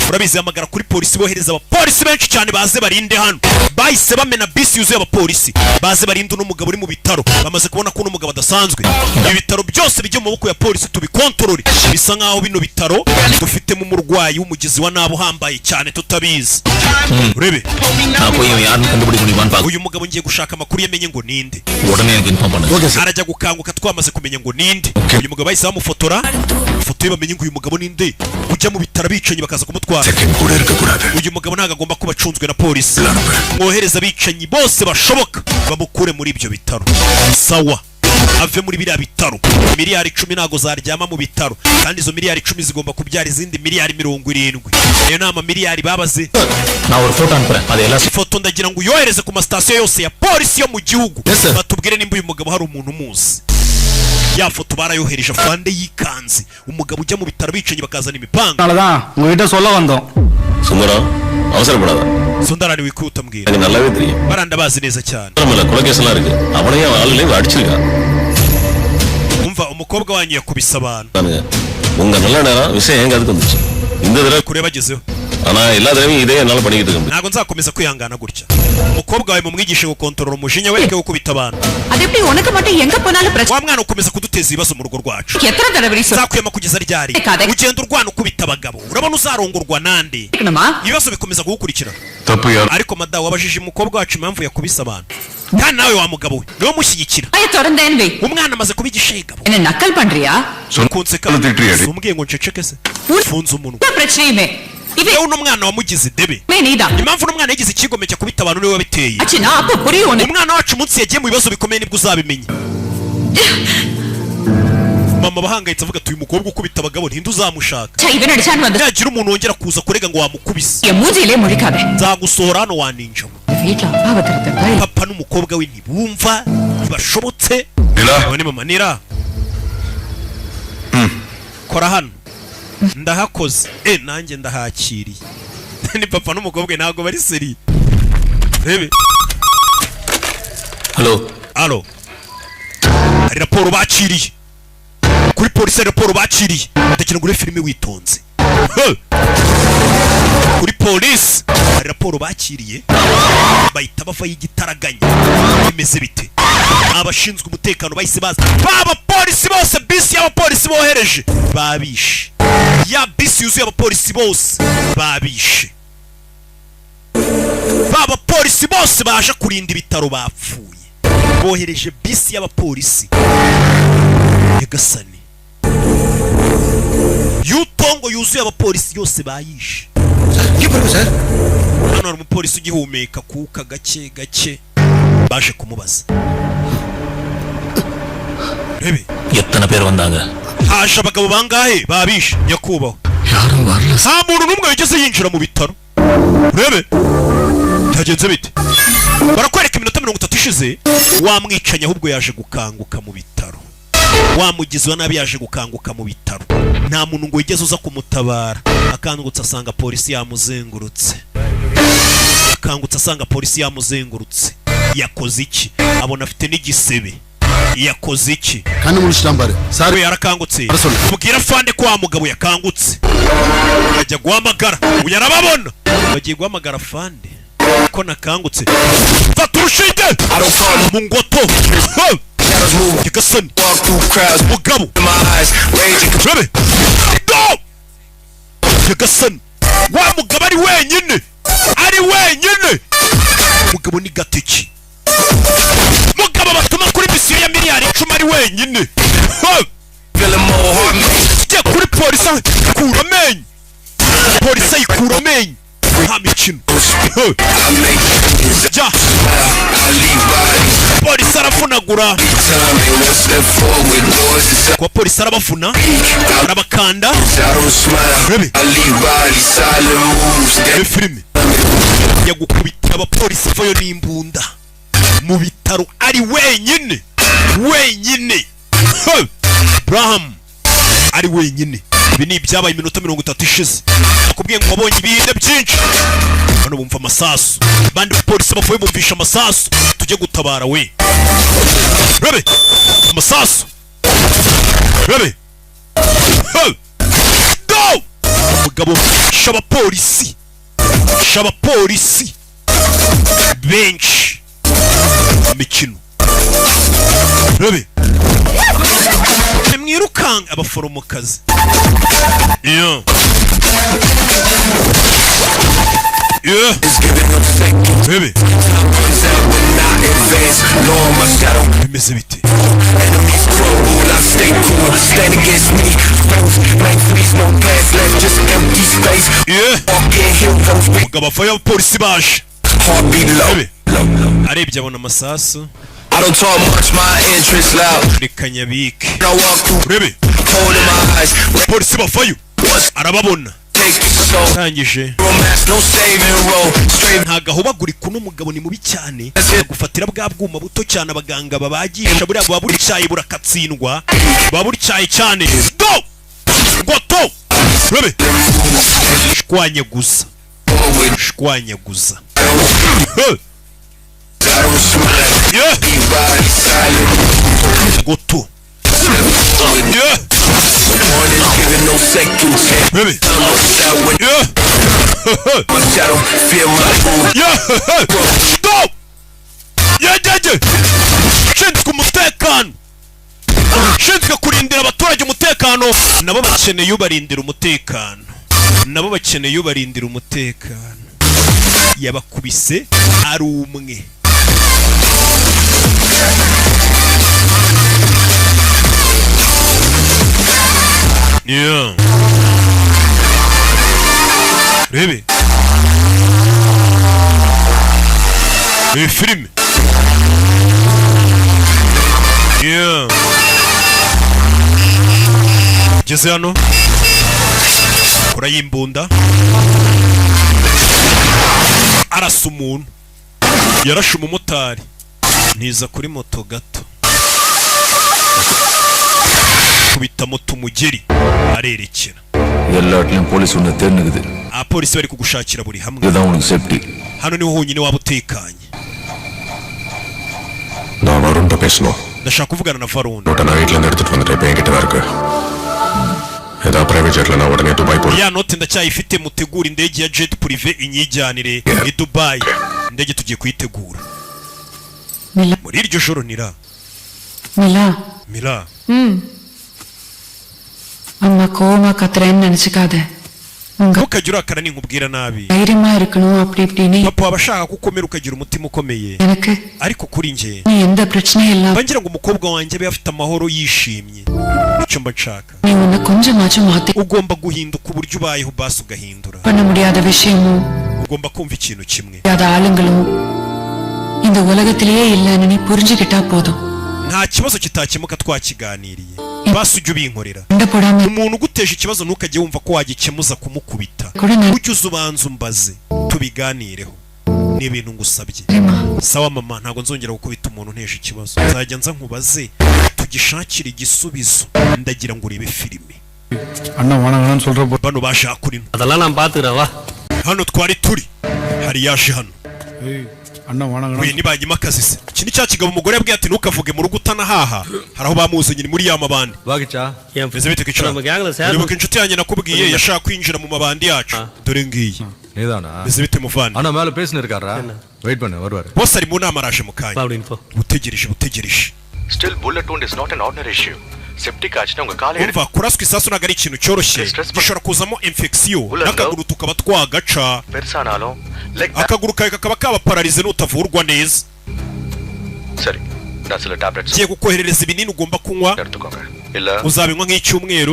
urabizi amagara kuri polisi bohereza abapolisi benshi cyane baze barinde hano bahise bamena bisi yuzuye abapolisi baze barinde uno mugabo uri mu bitaro bamaze kubona ko uno mugabo adasanzwe ibitaro byose bijye mu maboko ya polisi tubikontorore bisa nkaho bino bitaro dufite mu murwayi w'umugizi wa nabo hambaye cyane tutabizi urebe uyu mugabo ngiye gushaka amakuru yamenye ngo ninde arajya gukanguka twamaze kumenya ngo ninde uyu mugabo bahise bamufotora ifoto ye bamenye ngo uyu mugabo ninde ujya mu bitaro bicanyi bakaza kumutwara uyu mugabo ntago agomba kuba acunzwe na polisi mwohereza abicanyi bose bashoboka bamukure muri ibyo bitaro sawa ave muri biriya bitaro miliyari 10 ntago zaryama mu bitaro kandi izo miliyari 10 zigomba kubyara izindi miliyari 70 niyo nama miliyari babaze ifoto ndagira ngo uyohereze ku masitasiyo yose ya polisi yo mu gihugu batubwire nimba uyu mugabo hari umuntu umuzi ya foto barayohereje fande yikanze umugabo ujya mu bitaro bicanyi bakazana imipanga nalada ngwita சொல்ல வந்தோம் சுந்தரா அவசரப்படாத சுந்தரானி wikuta mbwira எனக்கு நல்லாவே தெரியும் baranda bazi neza cyane நம்மள கொலகேஸ்லாம் இருக்கு அவனையே ஆளுலே அடிச்சிருக்கான் umva umukobwa wanyu yakubise abantu உங்க நல்ல நேரம் விஷயம் எங்க அதுக்கு வந்துச்சு இந்த தடவை kure bagezeho ஆனா எல்லா தடவையும் இதே என்னால பண்ணிக்கிட்டு இருக்கேன் ntago nzakomeza kwihangana gutya umukobwa wawe mumwigishe gukontorora umujinya wereke gukubita abantu அது எப்படி உனக்கு மட்டும் எங்க போனாலும் பிரச்சனை wa mwana ukomeza kuduteza ibibazo mu rugo rwacu எத்தனை தடவை nzakuyema kugeza ryari ugenda urwana ukubita abagabo urabona uzarongorwa nande ibibazo bikomeza kugukurikira ariko madawa wabajije umukobwa wacu impamvu yakubise abantu kandi nawe wa mugabo we niwe mushyigikira umwana amaze kuba igishegabo என்ன நக்கல் பண்றியா kunseka umbwiye ngo nceceke se funze umunwa பிரச்சனையுமே ibe uno mwana wamugize debe impamvu uno mwana yagize ikigome cyo kubita abantu niwe wabiteye umwana wacu umunsi yagiye mu bibazo bikomeye nibwo uzabimenya mama bahangayitse avuga ati uyu mukobwa ukubita abagabo ntinde uzamushaka yagira umuntu wongera kuza kurega ngo wamukubise nzagusohora hano waninja papa n'umukobwa we ntibumva ntibashobotse none mama nira kora hano ndahakoze nanjye ndahakiriye ni papa n'umukobwa ntago bari seri rebe halo hari raporo bakiriye kuri polisi raporo bakiriye ndagira ngo ure filime witonze kuri polisi raporo bakiriye bahita bava y'igitaraganya. Bimeze bite? Abashinzwe umutekano bahise baza, baba polisi bose, bisi y'abapolisi bohereje babishe, ya bisi yuzuye abapolisi bose babishe, baba polisi bose baje kurinda ibitaro bapfuye, bohereje bisi y'abapolisi. Nyagasani, yutongo yuzuye abapolisi yose bayishe. Hano hari umupolisi ugihumeka kuka gake gake, baje kumubaza. Rebe, எத்தனை பேர் வந்தாங்க? haje abagabo bangahe babishe nyakubahwa? Nta muntu n'umwe wigeze yinjira mu bitaro. Rebe, byagenze bite? Barakwereka iminota 30 ishize wamwicanye, ahubwo yaje gukanguka mu bitaro. Wamugize wa nabi yaje gukanguka mu bitaro. Nta muntu ngo yigeze uza kumutabara. Akangutse asanga polisi yamuzengurutse. Akangutse asanga polisi yamuzengurutse. Yakoze iki? Abona afite n'igisebe. Yakoze iki? Kandi muri shambare. Sare yarakangutse. Mubwira fande ko wa mugabo yakangutse. Ajya guhamagara. Uyarababona. Bagiye guhamagara fande ko nakangutse. Fata urushinge mu ngoto. Nyagasani, mugabo Rebe, no! Nyagasani, wa mugabo ari wenyine, mugabo ni gateki, mugabo batuma kuri misiyo ya miliyari 10 ari wenyine. Tujya kuri polisi ikura amenyo, polisi ikura amenyo, nta mikino. Ja, polisi aravunagura, kwa polisi arabavuna, arabakanda. Rebe, filime yagukubita abapolisi vayo n'imbunda mu bitaro ari wenyine. Abraham ari wenyine. Ibi ni ibyabaye iminota 30 ishize. Akubwiye ngo wabonye ibinde byinshi. Hano bumva amasasu, bandi polisi bavuye bumvisha amasasu. Tujye gutabara we. Rebe, amasasu. Rebe, go! Mugabo shaba polisi benshi mikino. Rebe, mwirukanga abaforomokazi. Yeah. Rebe, bimeze bite? Mugabo avayo abapolisi baje. Rebe, arebye abona amasasu. Reka nyabike. Rebe, polisi bavayo arababona. Tangije ntagahobagurika. Uno mugabo ni mubi cyane, gufatira bwa bwuma buto cyane abaganga babagisha buriya buba buricyaye burakatsindwa, buba buricyaye cyane. Do goto. Rebe, shwanyaguza yeah. Goto. Yeah. Baby. Yeah. Yeah. Stop. Yeah. Shinzwe umutekano, shinzwe kurindira abaturage umutekano. Nabo bakeneye ubarindira umutekano. Yabakubise ari umwe. Yeah. Rebe, filime. Yeah. Geze hano kura yimbunda, arasa umuntu, yarashe umumotari, ntiza kuri moto gato, kubita moto umugeri arerekera. Abapolisi bari kugushakira buri hamwe. Hano niho honyine waba utekanye. Ndashaka kuvugana na Varun. ஏதா பிரைவேட் ஜெட்ல நான் உடனே துபாய் போறேன். Ya note ndacyayifite mutegura indege ya jet privé inyijyanire i Dubai. Indege tugiye kuyitegura. Mila. Muri iryo joro nira. Mila. Mila. அம்மா கோவமா கத்துறேன்னு நினைச்சுக்காத. Ntukagire urakara ninkubwira nabi. தைரியமா இருக்கணும் அப்படி இப்படின்னு. Papa abashaka gukomera ukagira umutima ukomeye. எனக்கு ariko kuri nje நீ எந்த பிரச்சனையும் இல்ல. Bangira ngo umukobwa wanjye abe afite amahoro yishimye. Icyo mbashaka. நீ உன்னை கொஞ்சமாச்சும் மாத்தி. Ugomba guhinduka uburyo ubayeho basi ugahindura. பண்ண முடியாத விஷயமும். Ugomba kumva ikintu kimwe. யாத ஆளுங்களும் இந்த உலகத்திலேயே இல்லன்னு நீ புரிஞ்சுக்கிட்டா போதும். Nta kibazo kitakemuka twakiganiriye. Basi ujye ubinkorera. Umuntu uguteje ikibazo ntukajye wumva ko wagikemuza kumukubita. Ujye uzubanza umbaze tubiganireho. Ni ibintu ngusabye. Sawa mama, ntago nzongera gukubita umuntu nteje ikibazo. Nzajya nza nkubaze tugishakira igisubizo. Ndagira ngo urebe filime. அண்ணா வாணங்கன்னு சொல்ற Bano bashaka kuri. அதெல்லாம் நான் பாத்துக்கறேன் வா. Hano twari turi. Hari yaje hano. அண்ணா வாணங்கன்னு. We nibanyima akazi se. Kini cyakigabo umugore yabwiye ati ntukavuge mu rugo utanahaha. Haraho bamuzanye muri ya mabandi. வாகிச்சா Ese bite kicara. நம்ம கேங்ல சேர். Nibuka inshuti yanjye nakubwiye yashaka kwinjira mu mabandi yacu. Dore ngiyi. நீதானா Ese bite muvandi. அண்ணா மேல பேசின இருக்காரா வெயிட் பண்ணு வருவாரு Boss ari mu nama araje mu kanya. அப்படினு போ. Utegereje. Still bullet wound is not an ordinary issue. Septic accident unga kale. Umva kuraswa isasu ntabwo ari ikintu cyoroshye. Gishobora kuzamo infection. N'akaguru tukaba twagaca. Persanalo. Akaguru kawe kakaba kabapararize n'utavurwa neza. Sari. Nasila tablets. Kiye gukoherereza ibinini ugomba kunywa. Uzabinywa nk'icyumweru.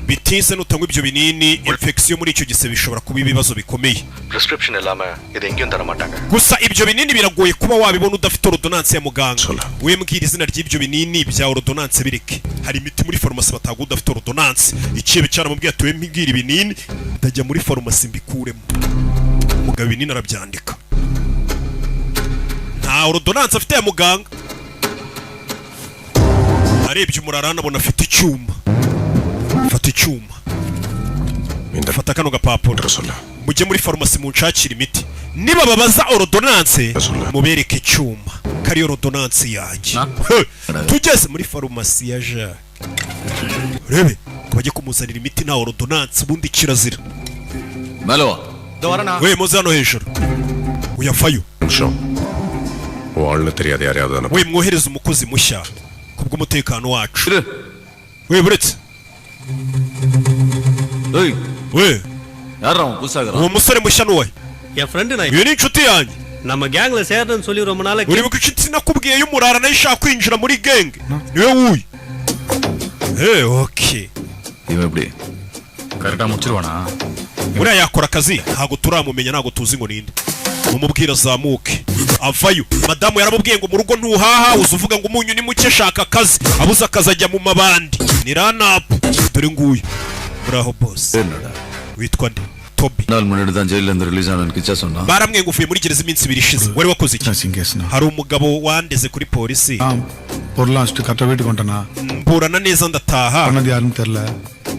Bitinze n'utanywa ibyo binini infection muri icyo gisebe bishobora kuba ibibazo bikomeye. Prescription elama idu engiyum taramatanga. Gusa ibyo binini biragoye kuba wabibona udafite ordonnance ya muganga. We mbwira izina ry'ibyo binini bya ordonnance bireke. Hari imiti muri pharmacy bataguha udafite ordonnance. Iciye cyaramubwiye ati we mbwira ibinini ndajya muri pharmacy mbikuremo. Umugabo ibinini arabyandika. Nta ordonnance afite ya muganga. Arebye umurarana abona afite icyuma. Fata icyuma. Fata kano gapapuro. Mujye muri pharmacy munshakira imiti. Niba babaza ordonnance mubereke icyuma. Kari ordonnance yanjye. Tugeze muri pharmacy ya Jacques. Rebe kubajye kumuzanira imiti na ordonnance ubundi kirazira. Malo. Dorana. We muze hano hejuru. Uyafayo. Walne தெரியாது யாரையாவது. We mwohereza umukozi mushya. Kubw'umutekano wacu. We buretse. Hey. We. யாரா புதுசாகறா? Uwo musore mushya nuwe. என் ஃப்ரெண்ட் நான். Uyu ni inshuti yanjye. நம்ம கேங்ல சேரணும்னு சொல்லி ரொம்ப நாளா. Uri bukinshuti nakubwiye y'umurara nayo ishaka kwinjira muri gang. Niwe wuyi. Okay. இவன் எப்படி? கரெக்ட்டா முடிச்சிருவானா? Uriya yakora akazi ntago turamumenya ntago tuzi ngo ninde. Umubwira zamuke. Avayo. Madamu yaramubwiye ngo mu rugo ntuhaha uzuvuga ngo umunyu ni muke shaka akazi. Abuza akazi ajya mu mabandi. Ni ranap. Dore nguyu. Uraho boss. Witwa nde? Toby. நாள் முன்னாடி தான் ஜெயில்ல இருந்து ரிலீஸ் ஆனன்னு கிச்சா சொன்னா. Baramwe ngo uvuye muri gereza iminsi 2 ishize. Wari wakoze iki? Hari umugabo wandeze kuri polisi. பொருளாஸ்ட் கட்ட வீட்டுக்கு வந்தனா. Mburana neza ndataha. பண்ணது யாரும் தெரியல.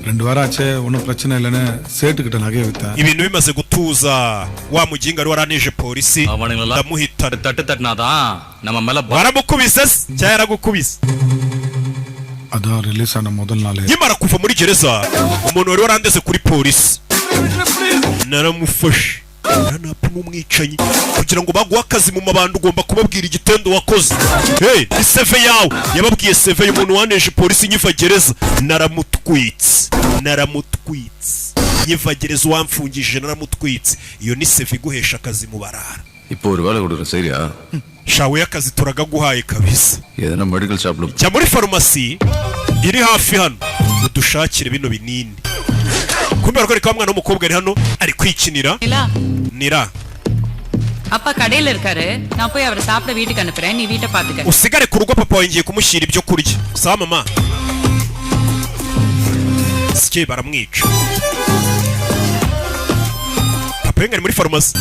2 வாரம் ஆச்சு ஒன்னும் பிரச்சனை இல்லன்னு சேட்டுக்கிட்ட நகைய வித்தா. Ibintu bimaze gutuza wa muginga ari waraneje polisi. Ndamuhita தட்டு தட்டனாதான் நம்ம மேல baramukubise cyara gukubise. அதான் ரிலீஸ் ஆன முதல் நாள். Nyimara kuva muri gereza umuntu wari warandeze kuri polisi. Naramufashe. Ranap n'umwicanyi kugira ngo baguha akazi mu mabandi ugomba kubabwira igitendo wakoze. Hey, ni CV yawe. Yababwiye CV y'umuntu waneje polisi nyiva gereza. Naramutwitse. Nyiva gereza wamfungije naramutwitse. Iyo ni CV guhesha akazi mu barara. இப்போ ஒரு வேலை கொடுற சரியா? Shawe y'akazi turagaguhaye kabisa. ஏதனா மெடிக்கல் ஷாப்ல. Jya muri pharmacy iri hafi hano udushakire bino binini. Kumbe ariko umwana w'umukobwa ari hano ari kwikinira. Nira. அப்பா கடையில இருக்காரு. நான் போய் அவரை சாப்பிட வீட்டுக்கு அனுப்புறேன். நீ வீட்டை பாத்துக்க. Usigare ku rugo papa wangiye kumushyira ibyo kurya. Sawa mama. Sike baramwica. Papa ngari muri pharmacy.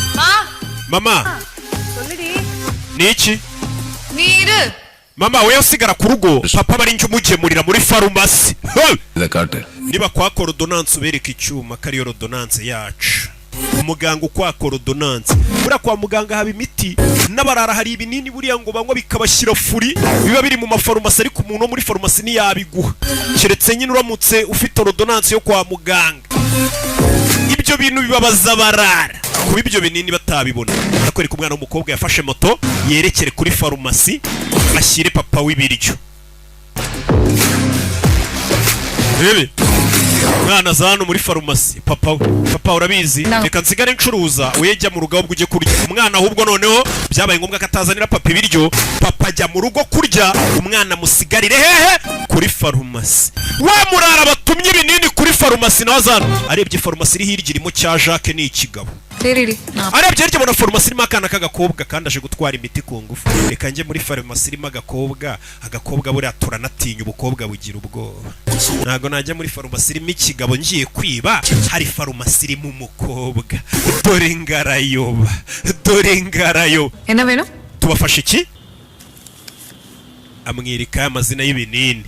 Mama. சொல்லுடி. Niki? நீரு. Mama we usigara ku rugo papa bari nje umugemurira muri pharmacy. இத காட்டு. Niba kwa ordonnance ubereka icyuma kari ordonnance yacu. umuganga ukwaka ordonance. Buriya kwa muganga haba imiti n'abarara hari ibinini buriya ngo banywa bikabashyira furi biba biri mu mafarumasi, ariko umuntu wo muri farumasi ntiyabiguha keretse nyine uramutse ufite ordonance yo kwa muganga. Ibyo bintu bibabaza barara kuba ibyo binini batabibona. Nakwereka umwana w'umukobwa yafashe moto yerekere kuri farumasi ashyire papa w'ibiryo. Rebe mwana za hano muri farumasi, papa urabizi, reka nsigare ncuruza uyejya mu rugo ahubwo ujye kurya. Umwana ahubwo noneho byabaye ngombwa ko atazanira papa ibiryo, papa ajya mu rugo kurya, umwana musigarire hehe kuri farumasi. Wa murara batumye ibinini kuri farumasi nawe azana arebye farumasi iri hirya irimo cya Jacques ni ikigabo. Arebye hirya abona farumasi irimo akana k'agakobwa kandi aje gutwara imiti ku ngufu. Reka njye muri farumasi irimo agakobwa buriya turanatinya ubukobwa bugira ubwoba. Ntago najya muri farumasi irimo ikigabo ngiye kwiba, hari farumasi irimo umukobwa. Dore ngarayoba. Ena beno? Tubafashe iki? Amwirika amazina y'ibinini.